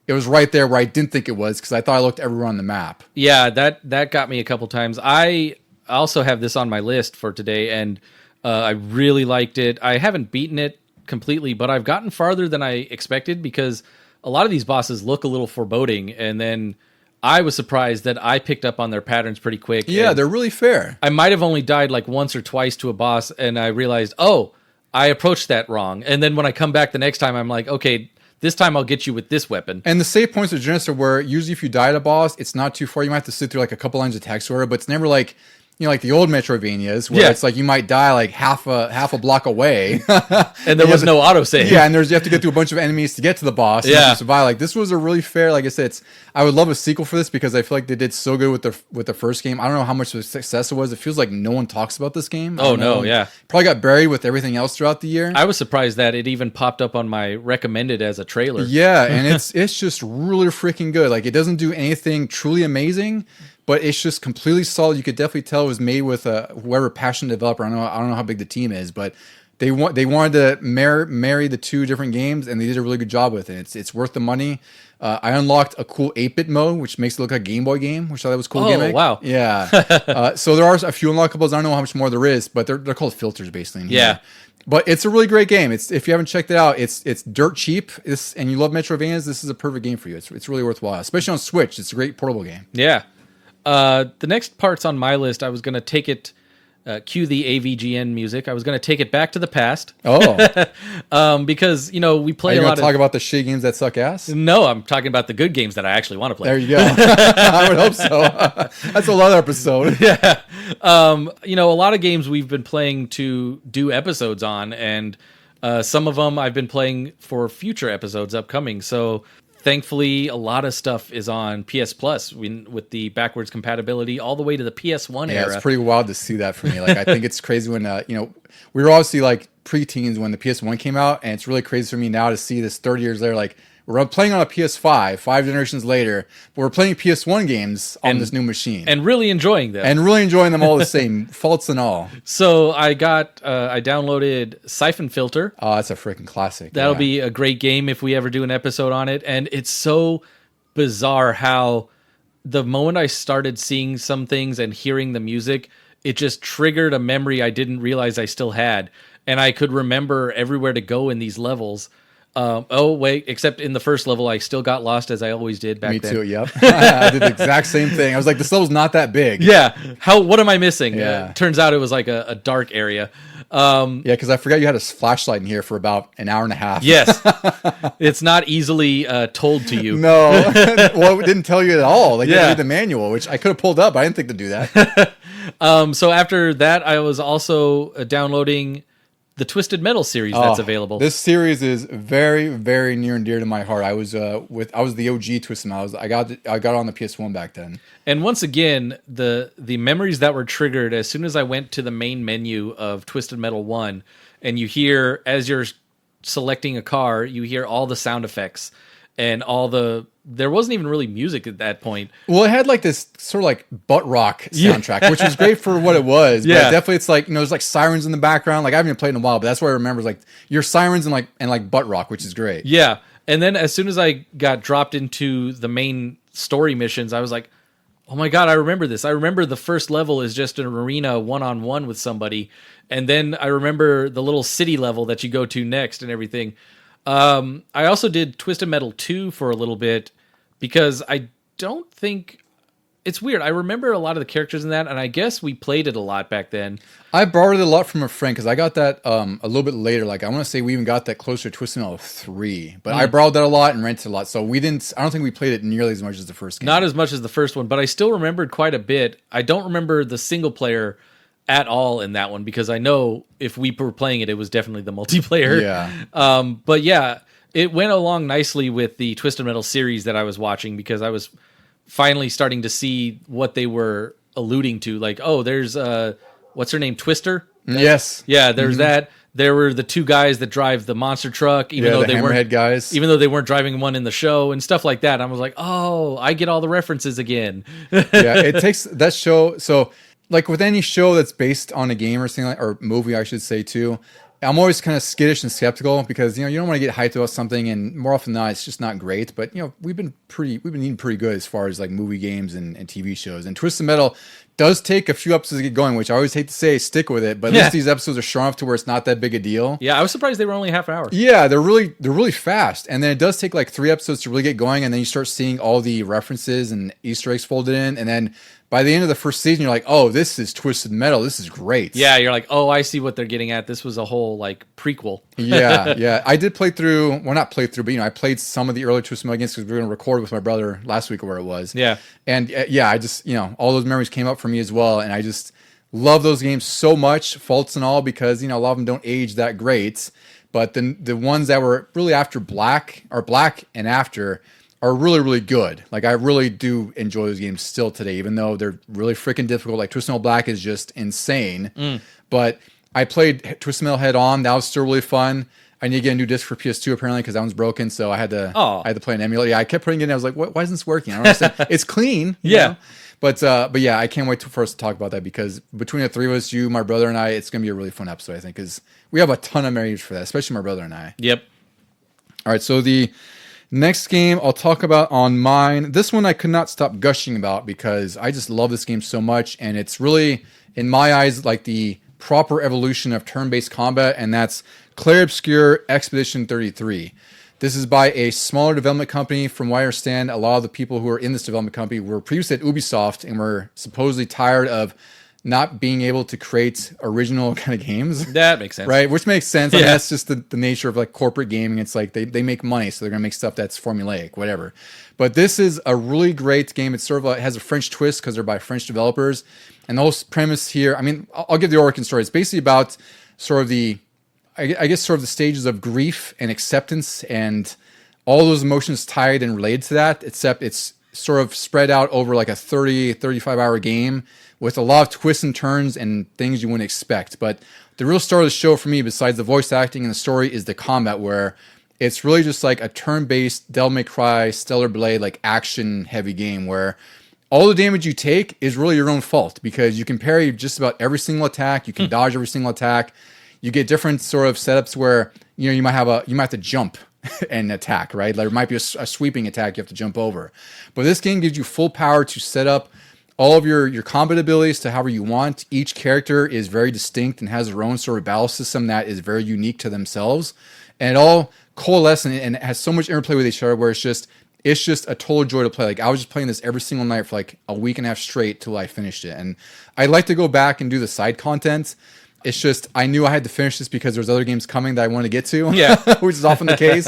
it was right there where I didn't think it was because I thought I looked everywhere on the map. Yeah, that got me a couple times. I also have this on my list for today, and I really liked it. I haven't beaten it completely, but I've gotten farther than I expected because a lot of these bosses look a little foreboding, and then I was surprised that I picked up on their patterns pretty quick. Yeah, they're really fair. I might have only died like once or twice to a boss, and I realized, oh, I approached that wrong. And then when I come back the next time, I'm like, okay, this time I'll get you with this weapon. And the save points are generous to where usually if you die at a boss, it's not too far. You might have to sit through like a couple lines of text or but it's never like, like the old Metroidvanias where it's like you might die like half a block away. And there was no autosave. Yeah, and you have to get through a bunch of enemies to get to the boss. And Yeah. survive. Like this was a really fair, like I said, I would love a sequel for this because I feel like they did so good with the first game. I don't know how much of a success it was. It feels like no one talks about this game. Oh no, yeah. Probably got buried with everything else throughout the year. I was surprised that it even popped up on my recommended as a trailer. Yeah, and it's just really freaking good. Like it doesn't do anything truly amazing, but it's just completely solid. You could definitely tell it was made with whoever passionate developer. I don't know how big the team is, but they wanted to marry the two different games, and they did a really good job with it. It's worth the money. I unlocked a cool 8-bit mode, which makes it look like a Game Boy game, which I thought was a cool gimmick. Wow. Yeah. So there are a few unlockables. I don't know how much more there is, but they're called filters basically. In here. Yeah. But it's a really great game. If you haven't checked it out, it's dirt cheap. And you love Metroidvanias, this is a perfect game for you. It's really worthwhile, especially on Switch. It's a great portable game. Yeah. The next parts on my list, I was going to take it, cue the AVGN music. I was going to take it back to the past. Oh. Because, we play Are you a lot going to talk about the shit games that suck ass? No, I'm talking about the good games that I actually want to play. There you go. I would hope so. That's a lot of episode. Yeah. A lot of games we've been playing to do episodes on, and some of them I've been playing for future episodes upcoming. So thankfully, a lot of stuff is on PS Plus with the backwards compatibility all the way to the PS1 era. Yeah, it's pretty wild to see that for me. Like, I think it's crazy when, we were obviously like preteens when the PS1 came out, and it's really crazy for me now to see this 30 years later. Like, we're playing on a PS5, 5 generations later, but we're playing PS1 games on this new machine. And really enjoying them. And really enjoying them all the same, faults and all. So I downloaded Siphon Filter. Oh, that's a freaking classic. That'll be a great game if we ever do an episode on it. And it's so bizarre how the moment I started seeing some things and hearing the music, it just triggered a memory I didn't realize I still had. And I could remember everywhere to go in these levels. Except in the first level, I still got lost as I always did back then. Me too, yep. I did the exact same thing. I was like, this level's not that big. Yeah. What am I missing? Yeah. Turns out it was like a dark area. Yeah, because I forgot you had a flashlight in here for about an hour and a half. Yes. It's not easily told to you. No. Well, it didn't tell you at all. Like, you had to read the manual, which I could have pulled up, but I didn't think to do that. So after that, I was also downloading the Twisted Metal series that's available. This series is very, very near and dear to my heart. I was the OG Twisted Metal. I got it on the PS1 back then. And once again, the memories that were triggered as soon as I went to the main menu of Twisted Metal 1, and you hear, as you're selecting a car, you hear all the sound effects and there wasn't even really music at that point. Well, it had like this sort of like butt rock soundtrack, which was great for what it was. But definitely it's like, there's like sirens in the background. Like I haven't even played in a while, but that's what I remember is like your sirens and like butt rock, which is great. Yeah. And then as soon as I got dropped into the main story missions, I was like, oh my God, I remember this. I remember the first level is just an arena one-on-one with somebody. And then I remember the little city level that you go to next and everything. I also did Twisted Metal 2 for a little bit because I don't think... It's weird. I remember a lot of the characters in that, and I guess we played it a lot back then. I borrowed it a lot from a friend because I got that a little bit later. Like I want to say we even got that closer to Twisted Metal 3. But I borrowed that a lot and rented a lot. So I don't think we played it nearly as much as the first game. Not as much as the first one, but I still remembered quite a bit. I don't remember the single player at all in that one because I know if we were playing it, it was definitely the multiplayer. Yeah. But yeah, It went along nicely with the Twisted Metal series that I was watching because I was finally starting to see what they were alluding to. Like, oh, there's what's her name, Twister? Yes. Yeah, there's that. There were the two guys that drive the monster truck, even though the they weren't Hammerhead guys. even though they weren't driving one in the show and stuff like that. I was like, oh, I get all the references again. Yeah, it takes that show. So, like with any show that's based on a game or something, like, or movie, I should say too. I'm always kind of skittish and skeptical because you don't want to get hyped about something, and more often than not, it's just not great. But we've been eating pretty good as far as like movie games and TV shows. And Twisted Metal does take a few episodes to get going, which I always hate to say, stick with it. But at least these episodes are short enough to where it's not that big a deal. Yeah, I was surprised they were only half an hour. Yeah, they're really fast, and then it does take like 3 episodes to really get going, and then you start seeing all the references and Easter eggs folded in, and then by the end of the first season, you're like, oh, this is Twisted Metal. This is great. Yeah, you're like, oh, I see what they're getting at. This was a whole like prequel. yeah. I did play through, well, not play through, but I played some of the early Twisted Metal games because we were going to record with my brother last week or where it was. Yeah. And I just, all those memories came up for me as well, and I just love those games so much, faults and all, because, a lot of them don't age that great. But the ones that were really after Black and after are really, really good. Like, I really do enjoy those games still today, even though they're really freaking difficult. Like, Twisted Metal Black is just insane. But I played Twisted Metal Head On. That was still really fun. I need to get a new disc for PS2 apparently because that one's broken, so I had to play an emulator. Yeah, I kept putting it in. I was like, why isn't this working? I don't understand. It's clean. Yeah. But yeah, I can't wait for us to talk about that because between the three of us, you, my brother, and I, it's going to be a really fun episode, I think, because we have a ton of memories for that, especially my brother and I. Yep. All right, so the next game I'll talk about on mine. This one I could not stop gushing about because I just love this game so much, and it's really, in my eyes, like the proper evolution of turn-based combat, and that's Clair Obscur Expedition 33. This is by a smaller development company. From what I understand, a lot of the people who are in this development company were previously at Ubisoft and were supposedly tired of not being able to create original kind of games. That makes sense. Right? Which makes sense. I mean, that's just the nature of like corporate gaming. It's like they make money, so they're going to make stuff that's formulaic, whatever. But this is a really great game. It's sort of it has a French twist because they're by French developers. And the whole premise here, I mean, I'll give the origin story. It's basically about sort of I guess sort of the stages of grief and acceptance and all those emotions tied and related to that, except it's sort of spread out over like a 35 hour game with a lot of twists and turns and things you wouldn't expect. But the real star of the show for me, besides the voice acting and the story, is the combat, where it's really just like a turn-based Devil May Cry, Stellar Blade, like action-heavy game where all the damage you take is really your own fault because you can parry just about every single attack, you can dodge every single attack. You get different sort of setups where you might have to jump and attack, right? There might be a sweeping attack you have to jump over. But this game gives you full power to set up all of your combat abilities to however you want. Each character is very distinct and has their own sort of battle system that is very unique to themselves. And it all coalesces and it has so much interplay with each other where it's just a total joy to play. Like I was just playing this every single night for like a week and a half straight till I finished it. And I'd like to go back and do the side content. It's just, I knew I had to finish this because there's other games coming that I want to get to, which is often the case.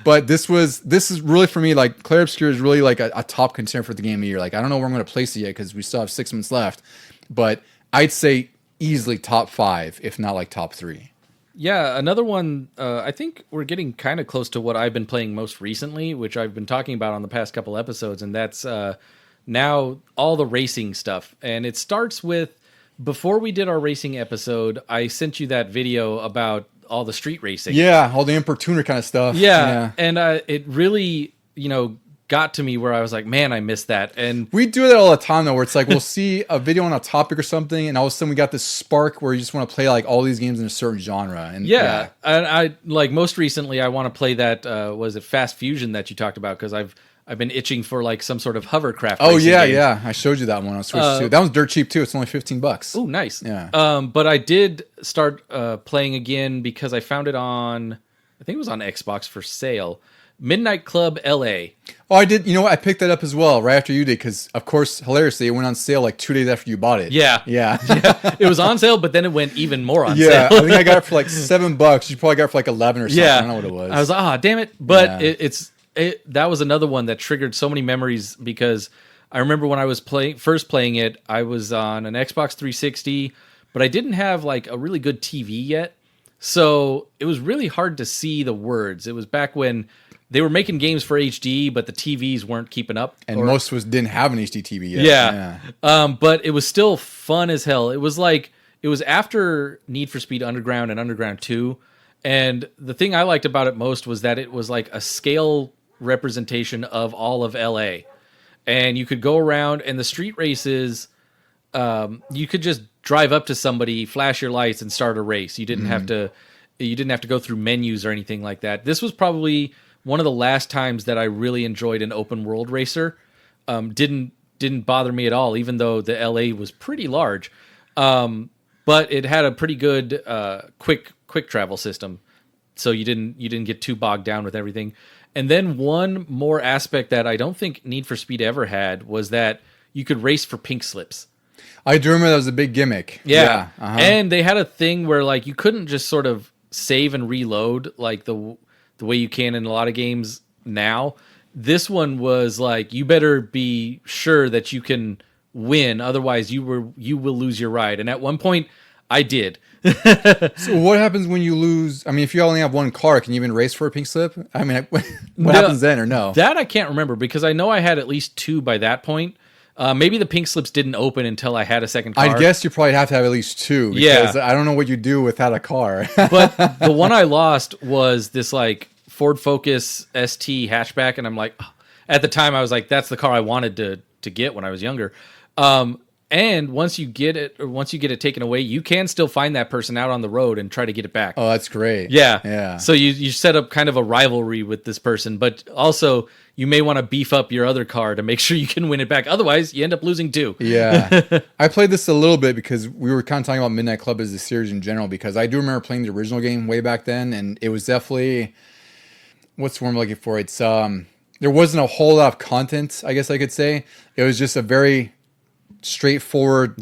But this is really for me, like Clair Obscur is really like a top contender for the game of the year. Like I don't know where I'm going to place it yet because we still have 6 months left, but I'd say easily top 5, if not like top 3. Yeah, another one, I think we're getting kind of close to what I've been playing most recently, which I've been talking about on the past couple episodes, and that's now all the racing stuff. And it starts with, before we did our racing episode, I sent you that video about all the street racing. Yeah, all the importuner kind of stuff. Yeah. And it really, got to me where I was like, man, I missed that. And we do that all the time though, where it's like we'll see a video on a topic or something, and all of a sudden we got this spark where you just want to play like all these games in a certain genre. And and I like most recently I want to play that was it Fast Fusion that you talked about, because I've been itching for like some sort of hovercraft. Oh yeah. I showed you that one on Switch too. That one's dirt cheap too. It's only $15. Oh, nice. Yeah. But I did start playing again because I found it on, I think it was on Xbox for sale. Midnight Club LA. Oh, I did. You know what? I picked that up as well right after you did because, of course, hilariously, it went on sale like 2 days after you bought it. Yeah. It was on sale, but then it went even more on sale. Yeah, I think I got it for like $7. You probably got it for like 11 or something. I don't know what it was. I was like, damn it. But that was another one that triggered so many memories because I remember when I was first playing it, I was on an Xbox 360, but I didn't have like a really good TV yet. So it was really hard to see the words. It was back when they were making games for HD, but the TVs weren't keeping up. And most of us didn't have an HD TV yet. Yeah. But it was still fun as hell. It was after Need for Speed Underground and Underground 2. And the thing I liked about it most was that it was like a scale representation of all of LA. And you could go around, and the street races, you could just drive up to somebody, flash your lights, and start a race. You didn't have to go through menus or anything like that. This was probably one of the last times that I really enjoyed an open world racer. Didn't bother me at all, even though the LA was pretty large. But it had a pretty good quick travel system, so you didn't get too bogged down with everything. And then one more aspect that I don't think Need for Speed ever had was that you could race for pink slips. I do remember that was a big gimmick. Yeah. And they had a thing where like you couldn't just sort of save and reload like the way you can in a lot of games now. This one was like, you better be sure that you can win, otherwise you will lose your ride. And at one point I did. So what happens when you lose? I mean, if you only have one car, can you even race for a pink slip? I mean, what happens then, or no? That I can't remember, because I know I had at least 2 by that point. Maybe the pink slips didn't open until I had a second car. I guess you probably have to have at least 2. Because I don't know what you do without a car. But the one I lost was this like Ford Focus ST hatchback, and I'm like, at the time I was like, that's the car I wanted to get when I was younger. And once you get it taken away, you can still find that person out on the road and try to get it back. Oh, that's great. Yeah. So you set up kind of a rivalry with this person, but also you may want to beef up your other car to make sure you can win it back. Otherwise, you end up losing 2. Yeah. I played this a little bit because we were kind of talking about Midnight Club as a series in general, because I do remember playing the original game way back then, and it was definitely, what's the word I'm looking for? It's there wasn't a whole lot of content, I guess I could say. It was just a very straightforward,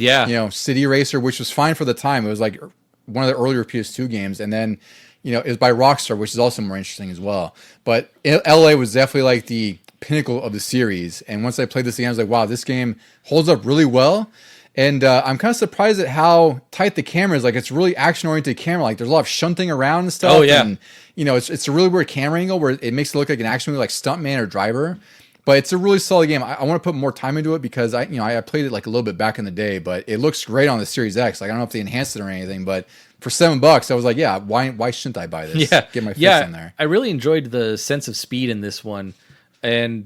city racer, which was fine for the time. It was like one of the earlier PS2 games, and then it was by Rockstar, which is also more interesting as well. But LA was definitely like the pinnacle of the series, and once I played this game, I was like, wow, this game holds up really well. And I'm kind of surprised at how tight the camera is. Like, it's really action-oriented camera. Like, there's a lot of shunting around and stuff. Oh, yeah. And, it's a really weird camera angle where it makes it look like an action movie, like Stuntman or Driver. But it's a really solid game. I want to put more time into it because I played it like a little bit back in the day, but it looks great on the Series X. Like, I don't know if they enhanced it or anything, but for $7, I was like, yeah, why shouldn't I buy this? Yeah. Get my face in there. I really enjoyed the sense of speed in this one, and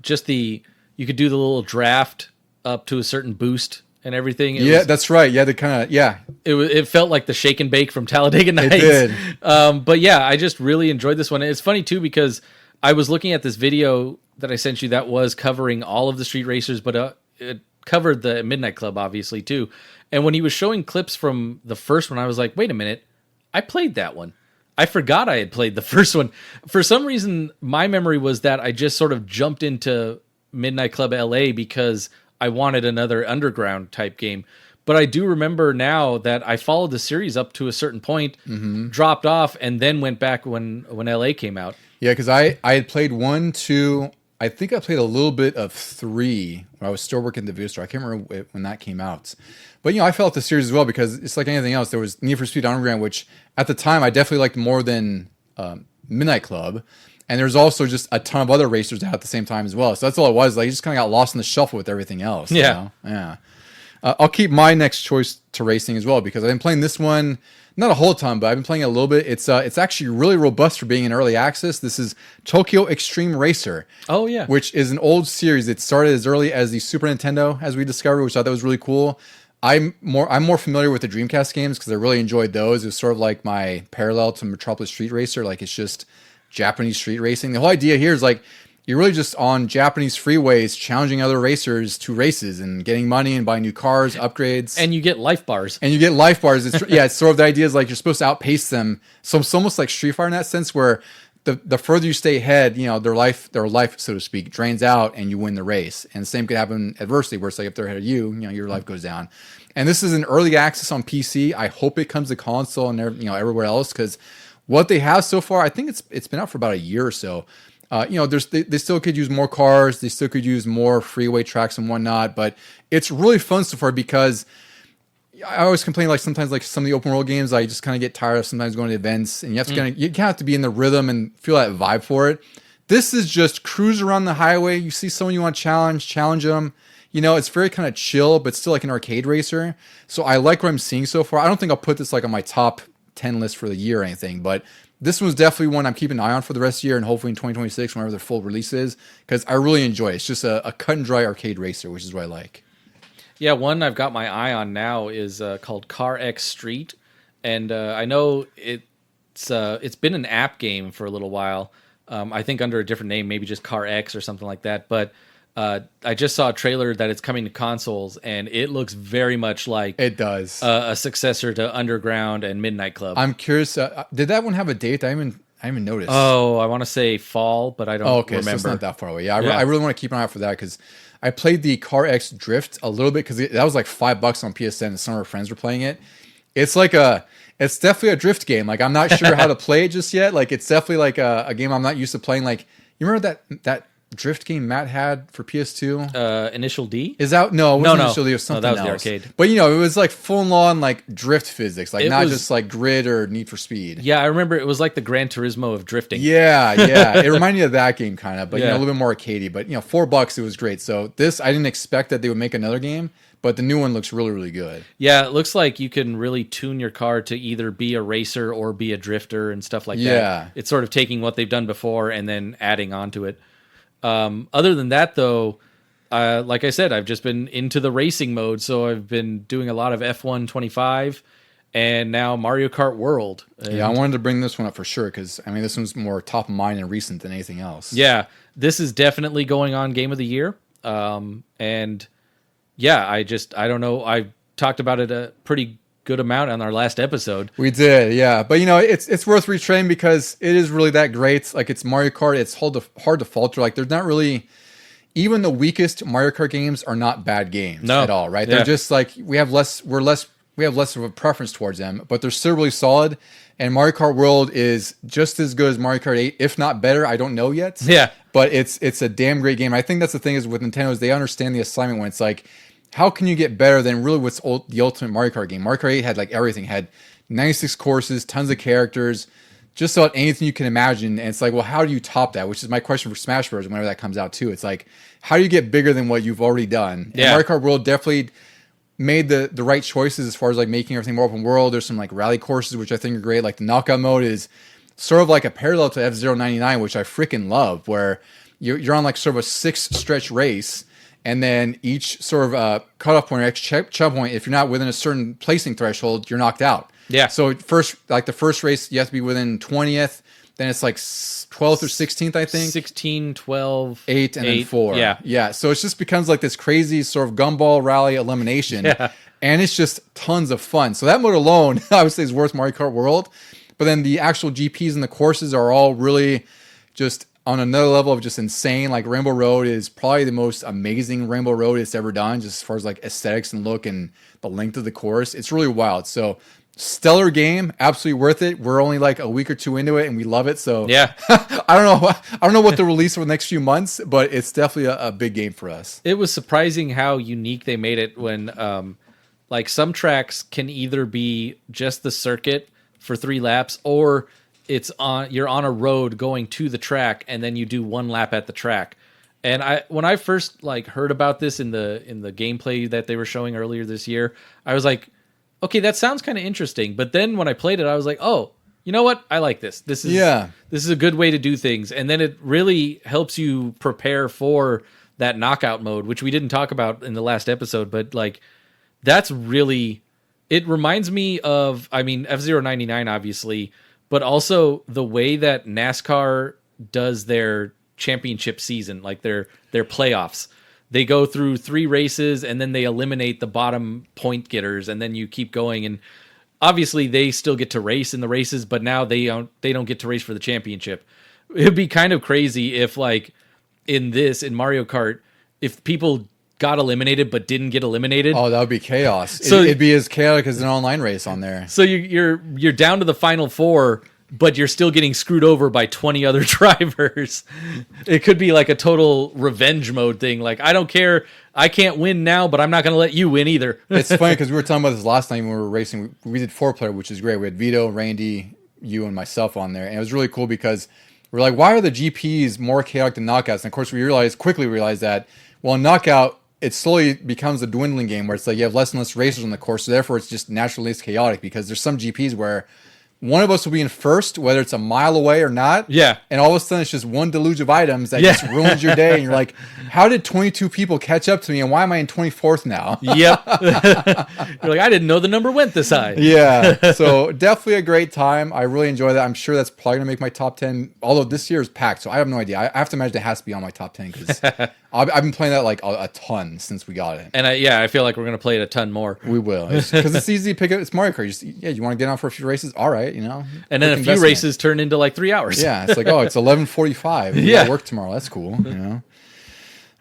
just you could do the little draft up to a certain boost and everything. That's right. Yeah, It felt like the shake and bake from Talladega Nights. It did. But yeah, I just really enjoyed this one. And it's funny too, because I was looking at this video that I sent you that was covering all of the street racers, but it covered the Midnight Club obviously too. And when he was showing clips from the first one, I was like, wait a minute, I played that one. I forgot I had played the first one. For some reason, my memory was that I just sort of jumped into Midnight Club LA because I wanted another underground type game. But I do remember now that I followed the series up to a certain point, dropped off, and then went back when LA came out. Yeah, because I had played 1, 2, I think I played a little bit of 3 when I was still working at the video store. I can't remember when that came out. But, I felt the series as well, because it's like anything else. There was Need for Speed Underground, which at the time I definitely liked more than Midnight Club. And there's also just a ton of other racers out at the same time as well. So that's all it was. Like, you just kind of got lost in the shuffle with everything else. Yeah. Yeah. I'll keep my next choice to racing as well, because I've been playing this one, not a whole ton, but I've been playing it a little bit. It's actually really robust for being in early access. This is Tokyo Extreme Racer. Oh, yeah. Which is an old series. It started as early as the Super Nintendo, as we discovered, which I thought was really cool. I'm more familiar with the Dreamcast games because I really enjoyed those. It was sort of like my parallel to Metropolis Street Racer. Like, it's just Japanese street racing. The whole idea here is like, you're really just on Japanese freeways challenging other racers to races and getting money and buying new cars, upgrades. And you get life bars. It's sort of the idea is like you're supposed to outpace them. So it's almost like Street Fighter in that sense, where the further you stay ahead, their life, so to speak, drains out and you win the race. And the same could happen adversely, where it's like if they're ahead of you, your life goes down. And this is an early access on PC. I hope it comes to console and everywhere else, because what they have so far, I think it's been out for about a year or so. They still could use more cars. They still could use more freeway tracks and whatnot. But it's really fun so far because I always complain like sometimes like some of the open world games I just kind of get tired of sometimes going to events, and you have to you kind of have to be in the rhythm and feel that vibe for it. This is just cruise around the highway. You see someone you want to challenge them. You know, it's very kind of chill, but still like an arcade racer. So I like what I'm seeing so far. I don't think I'll put this like on my top 10 list for the year or anything, but this one's definitely one I'm keeping an eye on for the rest of the year, and hopefully in 2026, whenever the full release is, because I really enjoy it. It's just a cut and dry arcade racer, which is what I like. Yeah, one I've got my eye on now is called Car X Street, and I know it's been an app game for a little while. I think under a different name, maybe just Car X or something like that. But I just saw a trailer that it's coming to consoles, and it looks very much like it does a successor to Underground and Midnight Club. I'm curious. Did that one have a date? I haven't noticed. Oh, I want to say fall, but I don't remember. So it's not that far away. Yeah, I really want to keep an eye out for that because I played the Car X Drift a little bit because that was like $5 on PSN, and some of our friends were playing it. It's definitely a drift game. Like I'm not sure how to play it just yet. Like it's definitely like a game I'm not used to playing. Like you remember that drift game Matt had for PS2? Initial D? Is that no? It wasn't Initial D. It was something that was else. The arcade. But you know, it was like full on like drift physics, like not just like grid or Need for Speed. Yeah, I remember it was like the Gran Turismo of drifting. Yeah. It reminded me of that game kind of, but you know, a little bit more arcadey. But you know, $4 it was great. So this, I didn't expect that they would make another game, but the new one looks really, really good. Yeah, it looks like you can really tune your car to either be a racer or be a drifter and stuff like that. Yeah. It's sort of taking what they've done before and then adding on to it. Other than that, though, like I said, I've just been into the racing mode, so I've been doing a lot of F1 25 and now Mario Kart World. And I wanted to bring this one up for sure because, I mean, this one's more top of mind and recent than anything else. Yeah, this is definitely going on Game of the Year. And yeah, I don't know. I talked about it a pretty good amount on our last episode. We did, yeah. But you know, it's worth retrying because it is really that great. Like it's Mario Kart, it's hard to falter. Like there's not really, even the weakest Mario Kart games are not bad games at all, right? Yeah. They're just like we have less of a preference towards them, but they're still really solid. And Mario Kart World is just as good as Mario Kart 8, if not better. I don't know yet. Yeah. But it's a damn great game. I think that's the thing is with Nintendo is they understand the assignment when it's like, how can you get better than really what's the ultimate Mario Kart game? Mario Kart 8 had like everything, had 96 courses, tons of characters, just about anything you can imagine. And it's like, well, how do you top that? Which is my question for Smash Bros. Whenever that comes out too. It's like, how do you get bigger than what you've already done? Yeah. And Mario Kart World definitely made the right choices as far as like making everything more open world. There's some like rally courses, which I think are great. Like the knockout mode is sort of like a parallel to F-Zero 99, which I freaking love, where you're on like sort of a 6-stretch race. And then each sort of cutoff point or checkpoint, if you're not within a certain placing threshold, you're knocked out. Yeah. So the first race, you have to be within 20th. Then it's like 12th or 16th, I think. 16, 12, 8, and then 4. Yeah. Yeah. So it just becomes like this crazy sort of gumball rally elimination. Yeah. And it's just tons of fun. So that mode alone, I would say, is worth Mario Kart World. But then the actual GPs and the courses are all really just on another level of just insane. Like Rainbow Road is probably the most amazing Rainbow Road it's ever done, just as far as like aesthetics and look and the length of the course. It's really wild. So stellar game, absolutely worth it. We're only like a week or two into it and we love it. So yeah, I don't know what the release for the next few months, but it's definitely a big game for us. It was surprising how unique they made it when like some tracks can either be just the circuit for 3 laps or you're on a road going to the track and then you do 1 lap at the track. And when I first like heard about this in the gameplay that they were showing earlier this year, I was like, okay, that sounds kind of interesting. But then when I played it, I was like, oh, you know what? I like this. This is a good way to do things. And then it really helps you prepare for that knockout mode, which we didn't talk about in the last episode, but like that's really, it reminds me of, I mean, F-Zero 99, obviously, but also the way that NASCAR does their championship season, like their playoffs. They go through 3 races and then they eliminate the bottom point getters and then you keep going. And obviously they still get to race in the races, but now they don't get to race for the championship. It'd be kind of crazy if like in Mario Kart, if people got eliminated but didn't get eliminated. Oh, that would be chaos. So it'd be as chaotic as an online race on there. So you're down to the final 4, but you're still getting screwed over by 20 other drivers. It could be like a total revenge mode thing. Like, I don't care. I can't win now, but I'm not going to let you win either. It's funny because we were talking about this last night when we were racing. We did 4-player, which is great. We had Vito, Randy, you, and myself on there. And it was really cool because we're like, why are the GPs more chaotic than knockouts? And of course, we quickly realized that, well, in knockout, it slowly becomes a dwindling game where it's like you have less and less racers on the course. So therefore, it's just naturally less chaotic because there's some GPs where one of us will be in first, whether it's a mile away or not. Yeah. And all of a sudden, it's just one deluge of items that just ruins your day. And you're like, how did 22 people catch up to me? And why am I in 24th now? Yep. You're like, I didn't know the number went this high. Yeah. So definitely a great time. I really enjoy that. I'm sure that's probably going to make my top 10. Although this year is packed. So I have no idea. I have to imagine it has to be on my top 10 because I've been playing that like a ton since we got it. And I feel like we're going to play it a ton more. We will. Because it's easy to pick up. It's Mario Kart. You want to get on for a few races? All right. And then a few races turn into like 3 hours. Yeah, it's like, oh, it's 11:45. Yeah, got work tomorrow. That's cool. All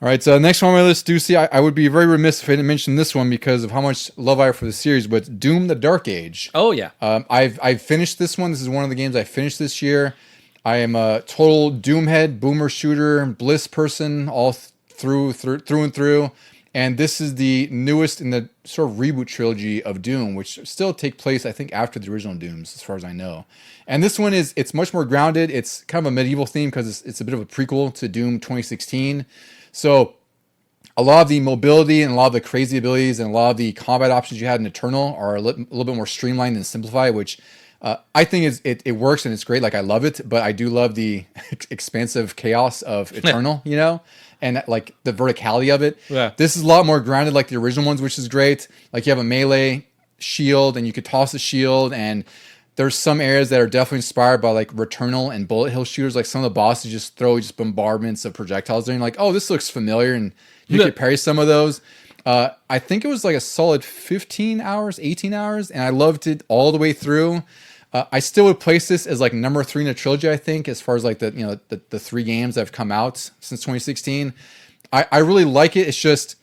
right, so next one on my list, Deucey. I would be very remiss if I didn't mention this one because of how much love I have for the series. But Doom: The Dark Age. Oh yeah. I've finished this one. This is one of the games I finished this year. I am a total Doom head, boomer shooter, Bliss person, all through and through. And this is the newest in the sort of reboot trilogy of Doom, which still take place, I think, after the original Dooms, as far as I know. And this one it's much more grounded. It's kind of a medieval theme because it's a bit of a prequel to Doom 2016. So a lot of the mobility and a lot of the crazy abilities and a lot of the combat options you had in Eternal are a little bit more streamlined and simplified, which I think it works and it's great. Like, I love it, but I do love the expansive chaos of Eternal, and like the verticality of it. Yeah. This is a lot more grounded like the original ones, which is great. Like, you have a melee shield and you could toss the shield, and there's some areas that are definitely inspired by like Returnal and bullet hell shooters. Like, some of the bosses just throw bombardments of projectiles there, and you're like, oh, this looks familiar, and you could parry some of those. I think it was like a solid 15 hours, 18 hours, and I loved it all the way through. I still would place this as like number 3 in the trilogy, I think, as far as like the 3 games that have come out since 2016. I really like it. It's just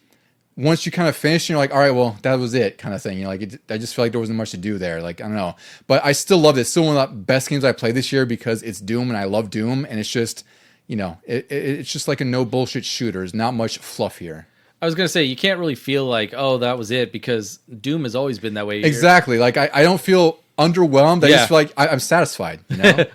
once you kind of finish, you're like, all right, well, that was it, kind of thing. I just feel like there wasn't much to do there. Like, I don't know, but I still love it. It's still one of the best games I played this year because it's Doom and I love Doom, and it's just it's just like a no bullshit shooter. There's not much fluff here. I was going to say, you can't really feel like, oh, that was it, because Doom has always been that way. Exactly. Like, I don't feel underwhelmed. I just feel like I'm satisfied.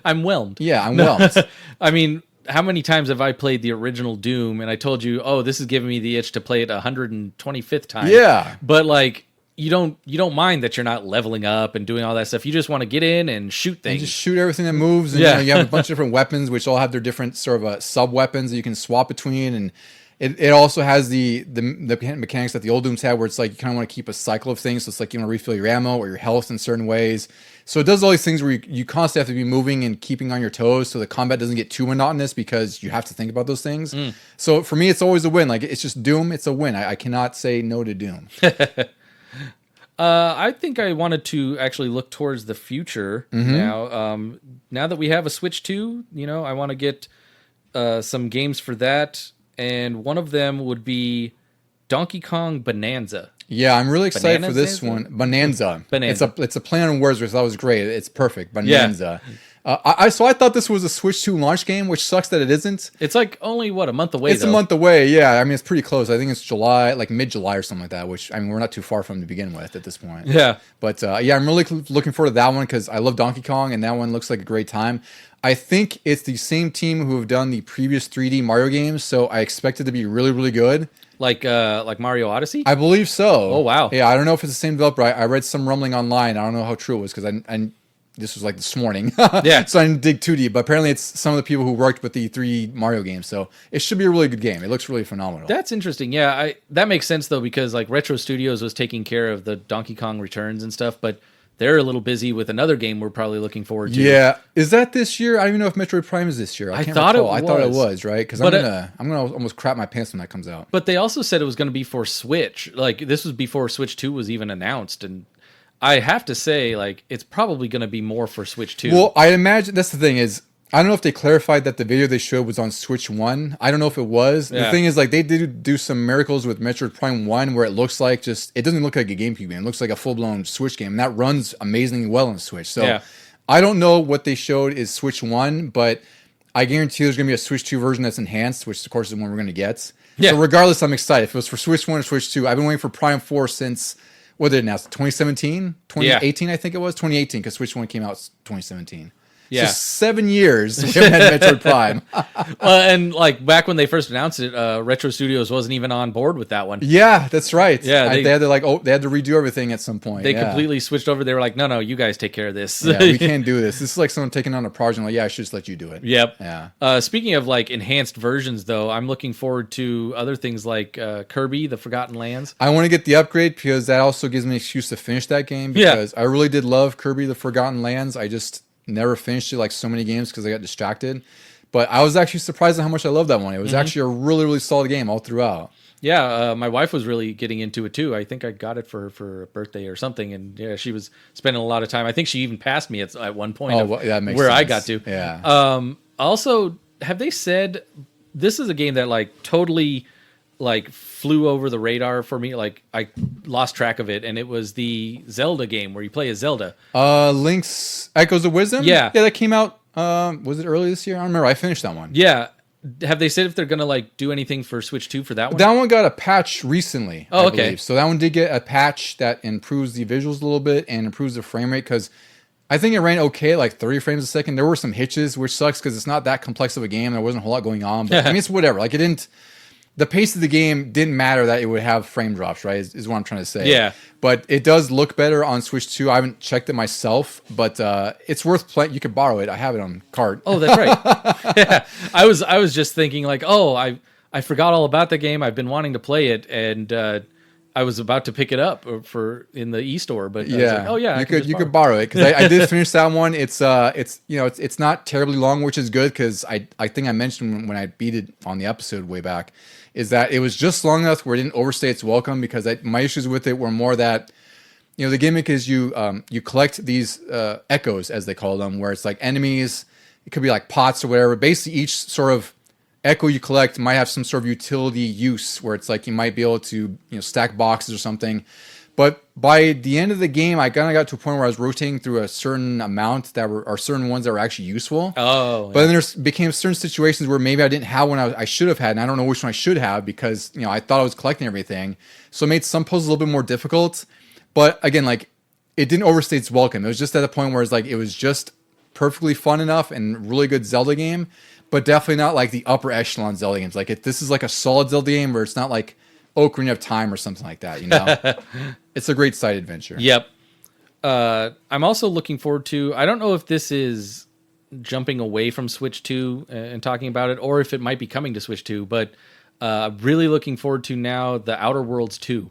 I'm whelmed. Yeah, I'm whelmed. I mean, how many times have I played the original Doom and I told you, oh, this is giving me the itch to play it 125th time. Yeah. But like, you don't mind that you're not leveling up and doing all that stuff. You just want to get in and shoot things. And just shoot everything that moves. And you have a bunch of different weapons, which all have their different sort of sub weapons that you can swap between. And it also has the mechanics that the old Dooms had, where it's like you kind of want to keep a cycle of things. So it's like you want to refill your ammo or your health in certain ways. So it does all these things where you constantly have to be moving and keeping on your toes, so the combat doesn't get too monotonous because you have to think about those things. So for me, it's always a win. Like, it's just Doom. It's a win. I cannot say no to Doom. I think I wanted to actually look towards the future now. Now that we have a Switch 2, I want to get some games for that. And one of them would be Donkey Kong Bonanza. Yeah, I'm really excited for this one. Bonanza. It's a play on words, which I thought was great. It's perfect. Bonanza. Yeah. I thought this was a Switch 2 launch game, which sucks that it isn't. It's like only, a month away, It's a month away, yeah. I mean, it's pretty close. I think it's July, like mid-July or something like that, which, I mean, we're not too far from to begin with at this point. Yeah. But, I'm really looking forward to that one because I love Donkey Kong, and that one looks like a great time. I think it's the same team who have done the previous 3D Mario games, so I expect it to be really, really good. Like Mario Odyssey? I believe so. Oh, wow. Yeah, I don't know if it's the same developer. I read some rumbling online. I don't know how true it was because I this was like this morning. Yeah. So I didn't dig too deep. But apparently it's some of the people who worked with the 3 Mario games. So it should be a really good game. It looks really phenomenal. That's interesting. Yeah, that makes sense, though, because like Retro Studios was taking care of the Donkey Kong Returns and stuff, but they're a little busy with another game we're probably looking forward to. Yeah. Is that this year? I don't even know if Metroid Prime is this year. I thought recall. I thought it was, right? Because I'm gonna almost crap my pants when that comes out. But they also said it was going to be for Switch. Like, this was before Switch 2 was even announced, and I have to say, like, it's probably going to be more for Switch 2. Well, I imagine that's the thing is, I don't know if they clarified that the video they showed was on Switch 1. I don't know if it was. Yeah. The thing is, like, they did do some miracles with Metroid Prime 1 where it looks like it doesn't look like a GameCube game. It looks like a full-blown Switch game. And that runs amazingly well on Switch. So I don't know what they showed is Switch 1, but I guarantee there's going to be a Switch 2 version that's enhanced, which of course is the one we're going to get. Yeah. So regardless, I'm excited. If it was for Switch 1 or Switch 2, I've been waiting for Prime 4 since, what did it announce? 2017? 2018, I think it was? 2018, because Switch 1 came out 2017. Yeah. So 7 years we haven't had Metroid Prime. And like back when they first announced it, Retro Studios wasn't even on board with that one. Yeah, that's right. Yeah, they had to they had to redo everything at some point. They completely switched over. They were like, no, you guys take care of this. Yeah, we can't do this. This is like someone taking on a project and like, yeah, I should just let you do it. Yep. Yeah. Speaking of like enhanced versions, though, I'm looking forward to other things like Kirby: The Forgotten Lands. I want to get the upgrade because that also gives me an excuse to finish that game because I really did love Kirby: The Forgotten Lands. I just never finished it like so many games because I got distracted. But I was actually surprised at how much I loved that one. It was actually a really, really solid game all throughout. Yeah, my wife was really getting into it too. I think I got it for a birthday or something, and yeah, she was spending a lot of time. I think she even passed me at one point that makes where sense. I got to. Yeah. Also, have they said this is a game that like totally like flew over the radar for me? Like I lost track of it, and it was the Zelda game where you play as Zelda. Link's Echoes of Wisdom? Yeah. Yeah, that came out, was it early this year? I don't remember. I finished that one. Yeah. Have they said if they're going to like do anything for Switch 2 for that one? That one got a patch recently. Oh, I okay. believe. So that one did get a patch that improves the visuals a little bit and improves the frame rate because I think it ran okay, like 30 frames a second. There were some hitches, which sucks because it's not that complex of a game. There wasn't a whole lot going on. But I mean, it's whatever. Like it didn't... The pace of the game didn't matter that it would have frame drops, right? Is what I'm trying to say. Yeah. But it does look better on Switch 2. I haven't checked it myself, but it's worth playing. You could borrow it. I have it on Kart. Oh, that's right. Yeah. I was just thinking like, oh, I forgot all about the game. I've been wanting to play it, and I was about to pick it up for in the e-store, but I was like, oh yeah, you could borrow it because I did finish that one. It's it's not terribly long, which is good because I think I mentioned when I beat it on the episode way back is that it was just long enough where it didn't overstay its welcome because my issues with it were more that the gimmick is you collect these echoes as they call them, where it's like enemies. It could be like pots or whatever. Basically, each sort of echo you collect might have some sort of utility use where it's like you might be able to stack boxes or something. But by the end of the game, I kind of got to a point where I was rotating through a certain amount that are certain ones that were actually useful. Oh, but then there became certain situations where maybe I didn't have one I should have had, and I don't know which one I should have because I thought I was collecting everything. So it made some puzzles a little bit more difficult. But again, like it didn't overstay its welcome. It was just at the point where it's like it was just perfectly fun enough and really good Zelda game, but definitely not like the upper echelon Zelda games. Like this is like a solid Zelda game where it's not like Ocarina of Time or something like that. It's a great side adventure. Yep. I'm also looking forward to. I don't know if this is jumping away from Switch 2 and talking about it, or if it might be coming to Switch 2. But really looking forward to now the Outer Worlds 2.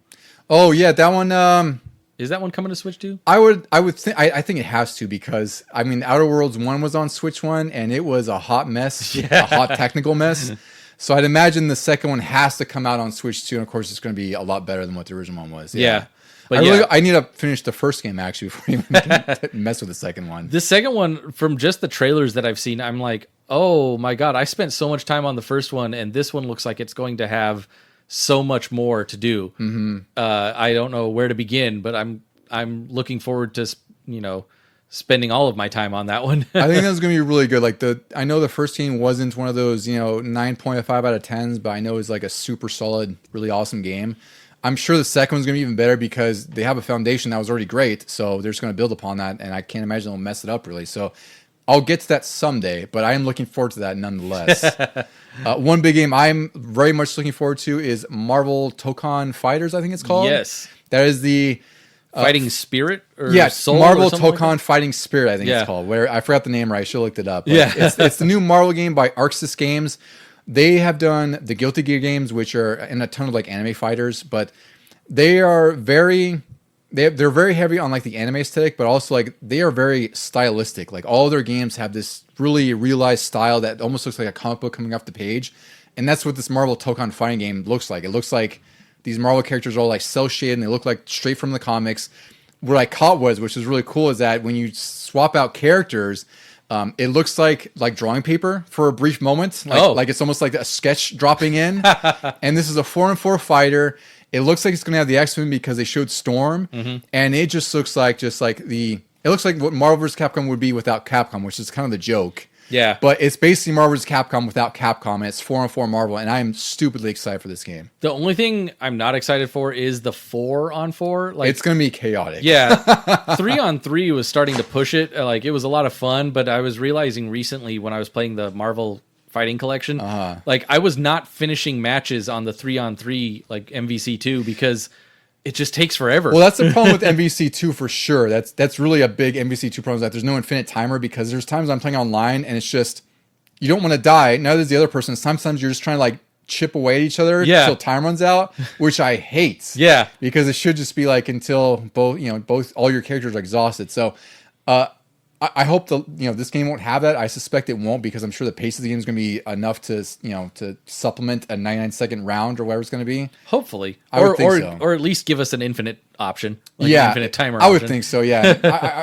Oh yeah, that one. Is that one coming to Switch 2? I would think I think it has to because I mean Outer Worlds 1 was on Switch 1 and it was a hot mess, a hot technical mess. So I'd imagine the second one has to come out on Switch 2, and of course it's going to be a lot better than what the original one was. Yeah. But I need to finish the first game actually before I even mess with the second one. The second one, from just the trailers that I've seen, I'm like, oh my god, I spent so much time on the first one, and this one looks like it's going to have so much more to do. Mm-hmm. I don't know where to begin, but I'm looking forward to spending all of my time on that one. I think that's going to be really good. Like I know the first game wasn't one of those 9.5 out of 10s, but I know it's like a super solid, really awesome game. I'm sure the second one's going to be even better because they have a foundation that was already great, so they're just going to build upon that, and I can't imagine they'll mess it up really. So I'll get to that someday, but I am looking forward to that nonetheless. One big game I'm very much looking forward to is Marvel Tokon Fighters, I think it's called. Yes. That is the... Fighting Spirit? Or Soul Marvel or Tokon like Fighting Spirit, I think it's called. Where I forgot the name, or I should have looked it up. But yeah. it's the new Marvel game by Arxis Games. They have done the Guilty Gear games, which are in a ton of like anime fighters, but they are they're very heavy on like the anime aesthetic, but also like they are very stylistic. Like all of their games have this really realized style that almost looks like a comic book coming off the page, and that's what this Marvel Tokon Fighting game looks like. It looks like these Marvel characters are all like cel shaded and they look like straight from the comics. What I caught which is really cool, is that when you swap out characters, it looks like drawing paper for a brief moment. Like it's almost like a sketch dropping in. And this is a 4-on-4 fighter. It looks like it's going to have the X-Men because they showed Storm, and it just looks like the It looks like what Marvel vs. Capcom would be without Capcom, which is kind of the joke. Yeah. But it's basically Marvel vs. Capcom without Capcom, and it's 4-on-4 Marvel, and I am stupidly excited for this game. The only thing I'm not excited for is the 4-on-4. Like, it's going to be chaotic. Yeah. 3-on-3 was starting to push it. Like, it was a lot of fun, but I was realizing recently when I was playing the Marvel Fighting Collection, like, I was not finishing matches on the 3-on-3, like, MVC2, because it just takes forever. Well, that's the problem with MVC2 for sure. That's really a big MVC2 problem, is that there's no infinite timer, because there's times I'm playing online and it's just, you don't want to die. Neither does the other person. Sometimes you're just trying to like chip away at each other until time runs out, which I hate. Yeah. Because it should just be like until both all your characters are exhausted. So I hope this game won't have that. I suspect it won't, because I'm sure the pace of the game is going to be enough to to supplement a 99-second round or whatever it's going to be. Hopefully, I would think so. Or at least give us an infinite option. Like an infinite timer. I would option. think so. Yeah,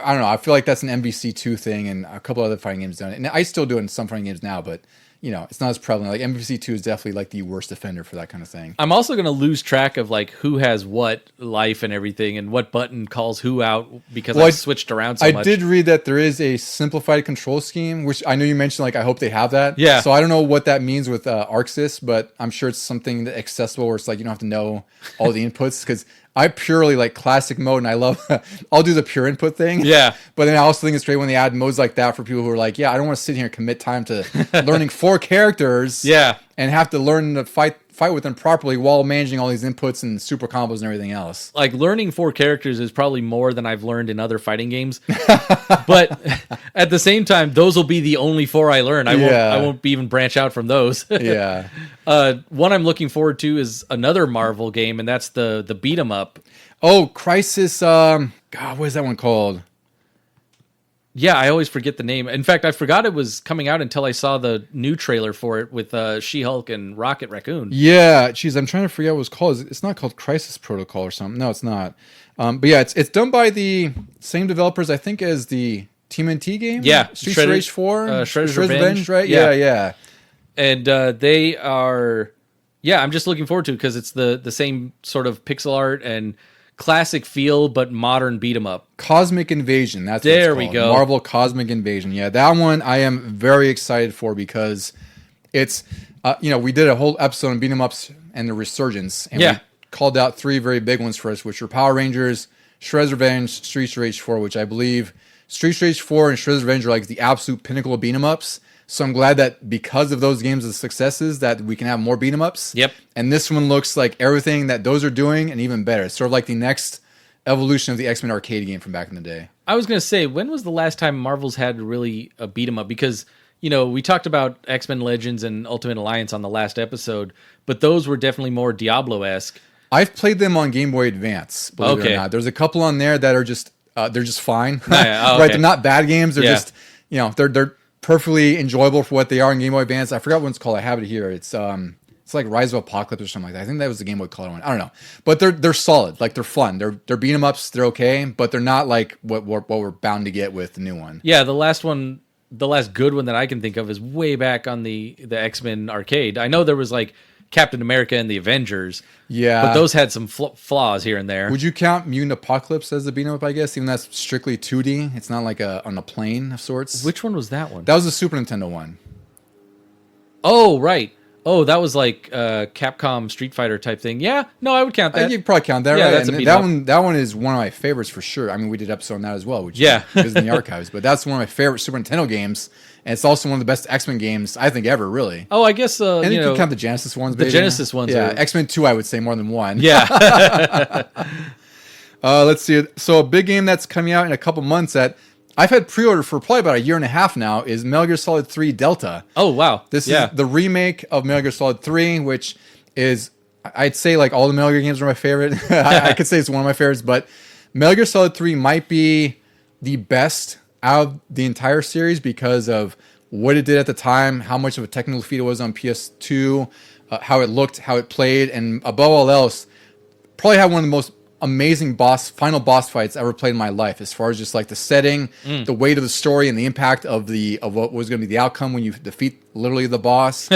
I don't know. I feel like that's an MVC2 thing, and a couple other fighting games done it. And I still do it in some fighting games now, but it's not as prevalent. Like MVC2 is definitely like the worst offender for that kind of thing. I'm also going to lose track of like who has what life and everything, and what button calls who out, because I switched around so much. I did read that there is a simplified control scheme, which I know you mentioned. Like, I hope they have that. Yeah. So I don't know what that means with ArcSys, but I'm sure it's something that accessible, where it's like you don't have to know all the inputs, because I purely like classic mode, and I love I'll do the pure input thing. Yeah. But then I also think it's great when they add modes like that for people who are like, I don't want to sit here and commit time to learning 4 characters. Yeah. And have to learn to fight with them properly while managing all these inputs and super combos and everything else. Like, learning 4 characters is probably more than I've learned in other fighting games. But at the same time, those will be the only 4 I learn. I won't even branch out from those. Yeah. One I'm looking forward to is another Marvel game, and that's the beat 'em up. Oh, Crisis. God, what is that one called? Yeah, I always forget the name. In fact, I forgot it was coming out until I saw the new trailer for it with She-Hulk and Rocket Raccoon. Yeah, geez, I'm trying to forget what it was called. It's not called Crisis Protocol or something. No, it's not. But yeah, it's done by the same developers, I think, as the TMNT game. Yeah, Streets of Rage 4. Shredder's Revenge, right? Yeah. And they are, I'm just looking forward to it, because it's the same sort of pixel art and classic feel, but modern beat 'em up. Cosmic Invasion. That's there what it's we called. go. Marvel Cosmic Invasion. Yeah, that one I am very excited for, because it's we did a whole episode on beat 'em ups and the resurgence, and we called out 3 very big ones for us, which were Power Rangers, Shredder's Revenge, Streets of Rage 4, which I believe Streets of Rage 4 and Shredder's Revenge are like the absolute pinnacle of beat 'em ups. So I'm glad that because of those games' successes, that we can have more beat 'em ups. Yep. And this one looks like everything that those are doing, and even better. It's sort of like the next evolution of the X-Men arcade game from back in the day. I was going to say, when was the last time Marvel's had really a beat 'em up? Because, we talked about X-Men Legends and Ultimate Alliance on the last episode, but those were definitely more Diablo-esque. I've played them on Game Boy Advance, believe it or not. There's a couple on there that are just they're just fine. Right? They're not bad games. They're just they're perfectly enjoyable for what they are in Game Boy Advance. I forgot what it's called. I have it here. It's like Rise of Apocalypse or something like that. I think that was the Game Boy Color one. I don't know, but they're solid. Like, they're fun. They're beat 'em ups. They're okay, but they're not like what we're bound to get with the new one. Yeah, the last good one that I can think of is way back on the X-Men arcade. I know there was like Captain America and the Avengers. Yeah. But those had some flaws here and there. Would you count Mutant Apocalypse as a beat 'em up, I guess? Even though that's strictly 2D. It's not like on a plane of sorts. Which one was that one? That was the Super Nintendo one. Oh, right. Oh, that was like Capcom Street Fighter type thing. Yeah, no, I would count that. You could probably count that, yeah, right? That's and a beat 'em up. that one is one of my favorites for sure. I mean, we did an episode on that as well, which is in the archives. But that's one of my favorite Super Nintendo games, and it's also one of the best X-Men games I think ever, really. Oh, I guess and you can count the Genesis ones. The Genesis ones, yeah. X-Men 2, I would say more than one. Yeah. Let's see. So a big game that's coming out in a couple months that I've had pre-order for probably about a year and a half now is Metal Gear Solid 3 Delta. Oh, wow. This is the remake of Metal Gear Solid 3, which is, I'd say, like, all the Metal Gear games are my favorite. I could say it's one of my favorites, but Metal Gear Solid 3 might be the best out of the entire series because of what it did at the time, how much of a technical feat it was on PS2, how it looked, how it played, and above all else, probably had one of the most amazing final boss fights I ever played in my life, as far as just like the setting, the weight of the story, and the impact of what was going to be the outcome when you defeat literally the boss,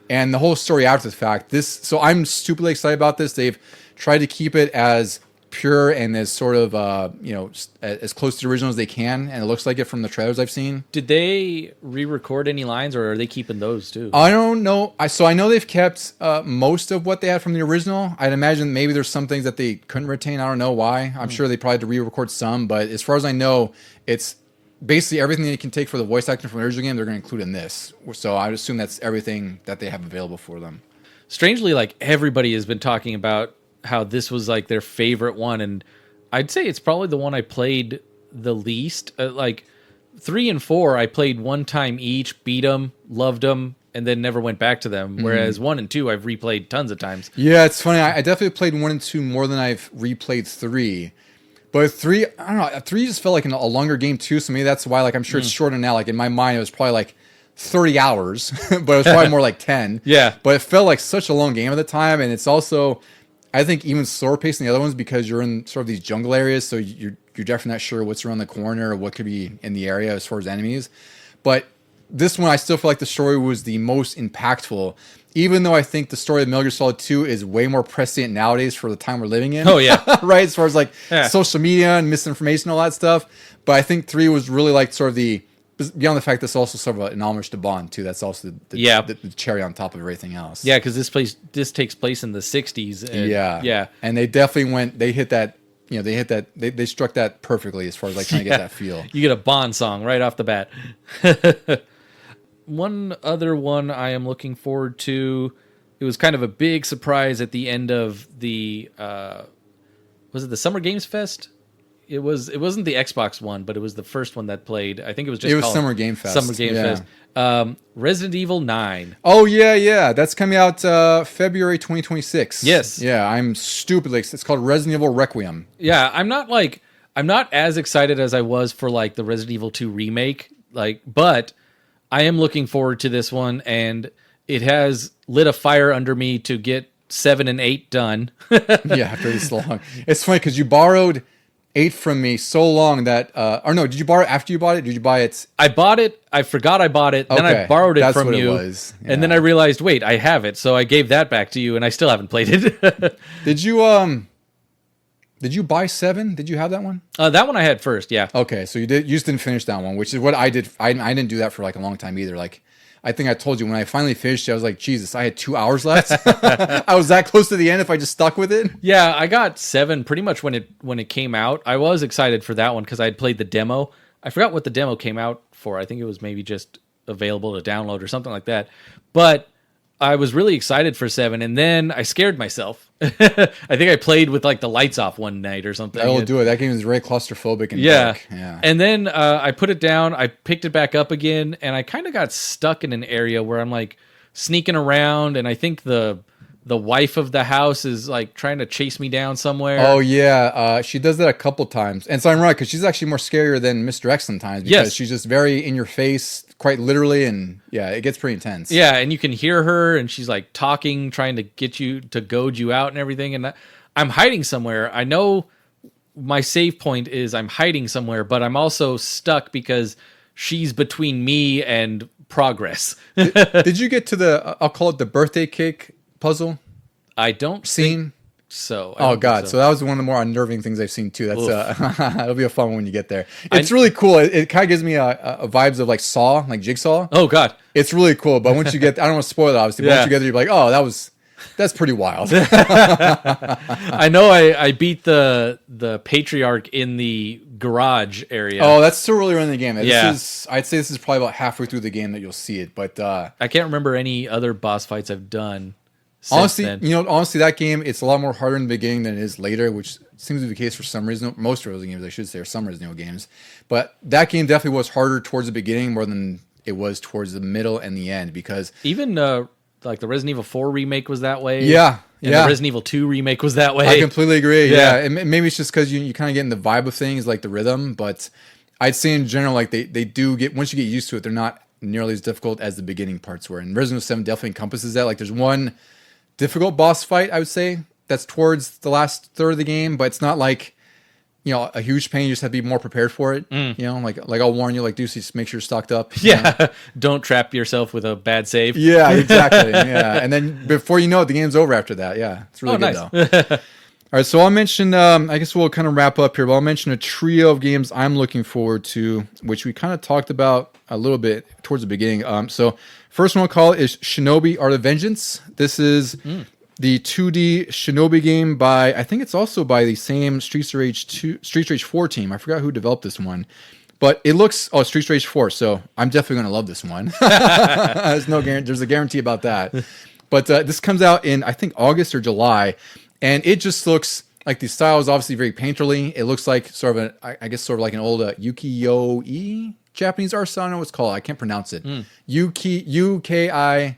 and the whole story after the fact. So I'm stupidly excited about this. They've tried to keep it as pure and as sort of as close to the original as they can, and it looks like it from the trailers I've seen. Did they re-record any lines, or are they keeping those too? I don't know. I know they've kept most of what they had from the original. I'd imagine maybe there's some things that they couldn't retain. I don't know why. I'm sure they probably had to re-record some, but as far as I know, it's basically everything they can take for the voice acting from the original game, they're going to include in this. So I would assume that's everything that they have available for them. Strangely, like everybody has been talking about how this was like their favorite one, and I'd say it's probably the one I played the least. Like 3 and 4, I played one time each, beat them, loved them, and then never went back to them. Whereas 1 and 2, I've replayed tons of times. Yeah, it's funny. I definitely played 1 and 2 more than I've replayed 3. But 3, I don't know. 3 just felt like a longer game too. So maybe that's why. Like I'm sure it's shorter now. Like in my mind, it was probably like 30 hours, but it was probably more like 10. Yeah. But it felt like such a long game at the time, and it's also, I think, even slower paced than the other ones because you're in sort of these jungle areas, so you're definitely not sure what's around the corner or what could be in the area as far as enemies. But this one, I still feel like the story was the most impactful, even though I think the story of Metal Gear Solid 2 is way more prescient nowadays for the time we're living in. Oh, yeah. Right? As far as like social media and misinformation and all that stuff. But I think 3 was really like sort of the, beyond the fact that's also sort of an homage to Bond too. That's also the cherry on top of everything else. Yeah, because this takes place in the 60s. And, yeah. And they definitely they struck that perfectly as far as like trying to get that feel. You get a Bond song right off the bat. One other one I am looking forward to. It was kind of a big surprise at the end of the was it the Summer Games Fest? It wasn't the Xbox one, but it was the first one that played. I think it was just called Summer Game Fest. Summer Game Fest. Resident Evil 9. Oh yeah. That's coming out February 2026. Yes. Yeah, I'm stupidly. It's called Resident Evil Requiem. Yeah, I'm not as excited as I was for like the Resident Evil 2 remake, but I am looking forward to this one, and it has lit a fire under me to get 7 and 8 done. Yeah, after this long. It's funny because you borrowed 8 from me so long that or no, did you borrow it after you bought it? Did you buy it? I bought it, I forgot I bought it, then I borrowed it from you. It was. Yeah. And then I realized, wait, I have it, so I gave that back to you, and I still haven't played it. Did you buy 7? Did you have that one? That one I had first, yeah. Okay, so you just didn't finish that one, which is what I did. I didn't do that for like a long time either. Like I think I told you when I finally finished it, I was like, Jesus, I had 2 hours left. I was that close to the end if I just stuck with it. Yeah, I got 7 pretty much when it came out. I was excited for that one because I had played the demo. I forgot what the demo came out for. I think it was maybe just available to download or something like that. But I was really excited for 7, and then I scared myself. I think I played with like the lights off one night or something. That'll do it. That game is very claustrophobic and yeah. dark. Yeah. And then I put it down, I picked it back up again, and I kind of got stuck in an area where I'm like sneaking around, and I think the wife of the house is like trying to chase me down somewhere. Oh yeah, she does that a couple times, and so I'm right because she's actually more scarier than Mr. X sometimes because she's just very in your face, quite literally, and yeah, it gets pretty intense. Yeah, and you can hear her, and she's like talking, trying to get you to goad you out and everything. And I'm hiding somewhere. I know my save point is I'm hiding somewhere, but I'm also stuck because she's between me and progress. Did you get to the? I'll call it the birthday cake puzzle. I don't think so. Oh god, so that was one of the more unnerving things I've seen too. That's it'll be a fun one when you get there. It's really cool. It kind of gives me a vibes of like Saw, like Jigsaw. Oh god, it's really cool. But once you get, I don't want to spoil it obviously. But once you get there, you're like, oh, that's pretty wild. I know. I beat the patriarch in the garage area. Oh, that's still really early in the game. Yeah. I'd say this is probably about halfway through the game that you'll see it. But I can't remember any other boss fights I've done. Honestly, that game, it's a lot more harder in the beginning than it is later, which seems to be the case for some reason. Most Resident games, I should say, or some Resident Evil games. But that game definitely was harder towards the beginning more than it was towards the middle and the end because even like the Resident Evil 4 remake was that way. Yeah. And the Resident Evil 2 remake was that way. I completely agree. Yeah. And maybe it's just because you kind of get in the vibe of things, like the rhythm. But I'd say in general, like they do get, once you get used to it, they're not nearly as difficult as the beginning parts were. And Resident Evil 7 definitely encompasses that. Like there's one difficult boss fight, I would say, that's towards the last third of the game, but it's not like, a huge pain. You just have to be more prepared for it. Like I'll warn you, like, just make sure you're stocked up. Yeah. Don't trap yourself with a bad save. Yeah, exactly. Yeah. And then before you know it, the game's over after that. Yeah. It's really good nice. though. All right, so I'll mention, I guess we'll kind of wrap up here, but I'll mention a trio of games I'm looking forward to, which we kind of talked about a little bit towards the beginning. So first one I'll call is Shinobi Art of Vengeance. This is the 2D Shinobi game by, I think it's also by the same Streets of Rage 4 team. I forgot who developed this one. But it looks, Streets Rage 4, so I'm definitely going to love this one. There's a guarantee about that. But this comes out in, I think, August or July. And it just looks like the style is obviously very painterly. It looks like sort of like an old ukiyo-e Japanese art style. I don't know what it's called. I can't pronounce it. Ukioye,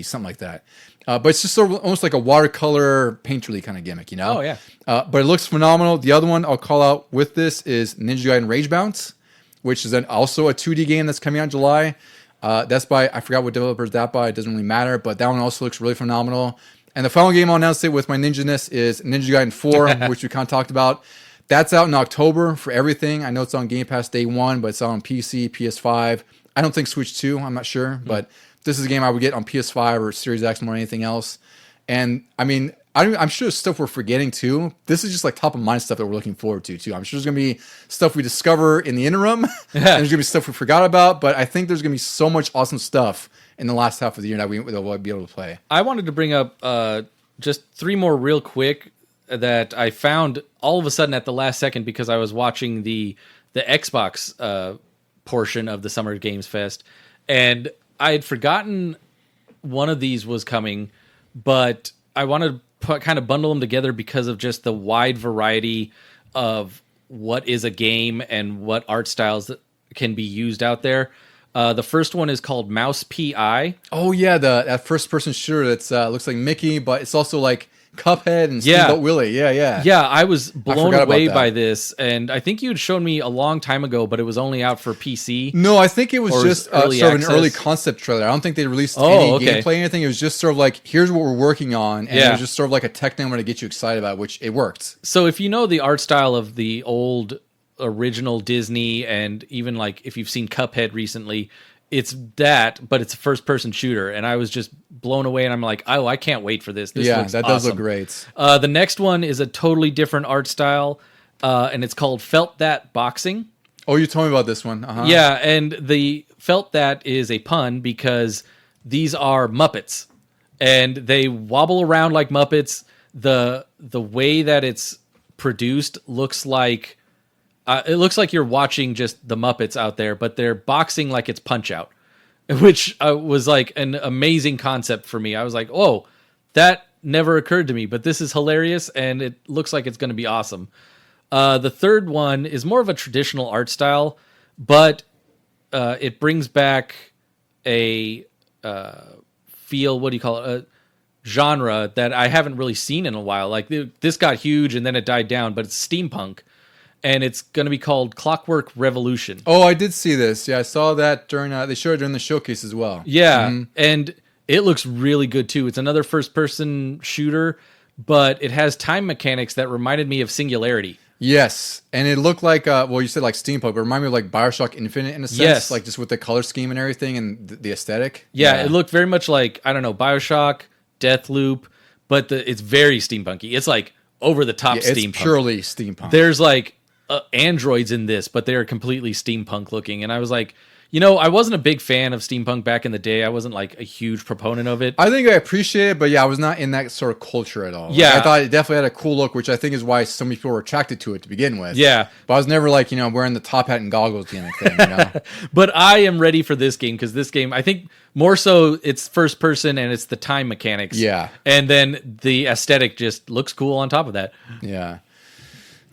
something like that. But it's just sort of almost like a watercolor painterly kind of gimmick, you know? Oh, yeah. But it looks phenomenal. The other one I'll call out with this is Ninja Gaiden Rage Bounce, which is also a 2D game that's coming out in July. That's by, I forgot what developer that by. It doesn't really matter, but that one also looks really phenomenal. And the final game I'll announce it with my ninja-ness is Ninja Gaiden 4, which we kind of talked about. That's out in October for everything. I know it's on Game Pass day one, but it's out on PC, PS5. I don't think Switch 2, I'm not sure. But this is a game I would get on PS5 or Series X more than anything else. And, I mean, I'm sure there's stuff we're forgetting, too. This is just, like, top-of-mind stuff that we're looking forward to, too. I'm sure there's going to be stuff we discover in the interim, and there's going to be stuff we forgot about. But I think there's going to be so much awesome stuff in the last half of the year that we'll be able to play. I wanted to bring up just three more real quick that I found all of a sudden at the last second because I was watching the Xbox portion of the Summer Games Fest, and I had forgotten one of these was coming, but I wanted to kind of bundle them together because of just the wide variety of what is a game and what art styles that can be used out there. The first one is called Mouse P.I. Oh, yeah, that first-person shooter that's looks like Mickey, but it's also like Cuphead and Steamboat Willie. Yeah. Yeah, I was blown away by this, and I think you had shown me a long time ago, but it was only out for PC. No, I think it was just sort of an early concept trailer. I don't think they released any gameplay or anything. It was just sort of like, here's what we're working on, and it was just sort of like a tech demo to get you excited about, which it worked. So if you know the art style of the old original Disney, and even like if you've seen Cuphead recently, it's that, but it's a first-person shooter, and I was just blown away, and I'm like, oh, I can't wait for this. This looks that awesome. Does look great. The next one is a totally different art style, and it's called Felt That Boxing. Oh, you told me about this one. Yeah, and the Felt That is a pun because these are Muppets, and they wobble around like Muppets. The way that it's produced looks like it looks like you're watching just the Muppets out there, but they're boxing like it's Punch-Out, which was like an amazing concept for me. I was like, oh, that never occurred to me, but this is hilarious, and it looks like it's going to be awesome. The third one is more of a traditional art style, but it brings back a feel, what do you call it, a genre that I haven't really seen in a while. Like, this got huge, and then it died down, but it's steampunk. And it's going to be called Clockwork Revolution. Oh, I did see this. Yeah, I saw that during they showed it during the showcase as well. Yeah, and it looks really good too. It's another first-person shooter, but it has time mechanics that reminded me of Singularity. Yes, and it looked like you said like steampunk, but it reminded me of like BioShock Infinite in a sense, like just with the color scheme and everything and the aesthetic. Yeah, it looked very much like, I don't know, BioShock, Deathloop, but it's very steampunky. It's like over the top steampunk. It's purely steampunk. There's like androids in this, but they're completely steampunk looking, and I was like, I wasn't a big fan of steampunk back in the day. I wasn't like a huge proponent of it. I think I appreciate it, but yeah, I was not in that sort of culture at all. Yeah, I thought it definitely had a cool look, which I think is why so many people were attracted to it to begin with. Yeah, but I was never like wearing the top hat and goggles gimmick thing. But I am ready for this game because this game, I think more so, it's first person and it's the time mechanics. Yeah, and then the aesthetic just looks cool on top of that. Yeah.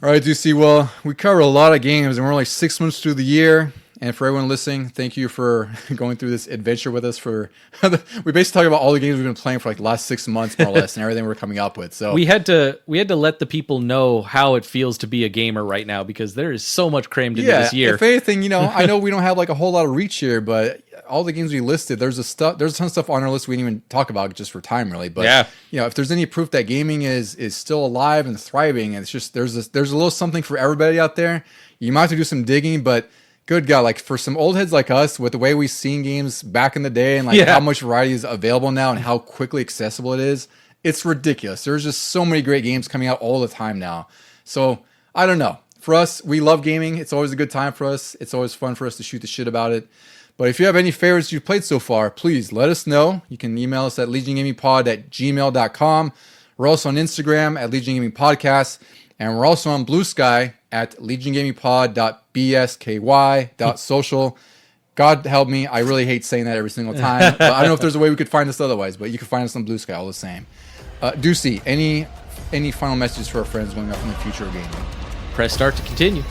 All right, DC. Well, we covered a lot of games, and we're only 6 months through the year. And for everyone listening, thank you for going through this adventure with us. We basically talk about all the games we've been playing for like the last 6 months, more or less, and everything we're coming up with. So we had to let the people know how it feels to be a gamer right now because there is so much crammed into this year. If anything, I know we don't have like a whole lot of reach here, but all the games we listed, there's a ton of stuff on our list we didn't even talk about just for time, really. But if there's any proof that gaming is still alive and thriving, and it's just there's a little something for everybody out there. You might have to do some digging, but good God, like for some old heads like us, with the way we've seen games back in the day and like how much variety is available now and how quickly accessible it is, It's ridiculous. There's just so many great games coming out all the time now. So I don't know. For us, we love gaming. It's always a good time for us. It's always fun for us to shoot the shit about it. But if you have any favorites you've played so far, please let us know. You can email us at legiongamingpod@gmail.com. We're also on Instagram at Legion Gaming Podcast. And we're also on Blue Sky at legiongamingpod.bsky.social. God help me, I really hate saying that every single time. But I don't know if there's a way we could find us otherwise, but you can find us on Blue Sky all the same. Deucey, any final messages for our friends going up in the future of gaming? Press start to continue.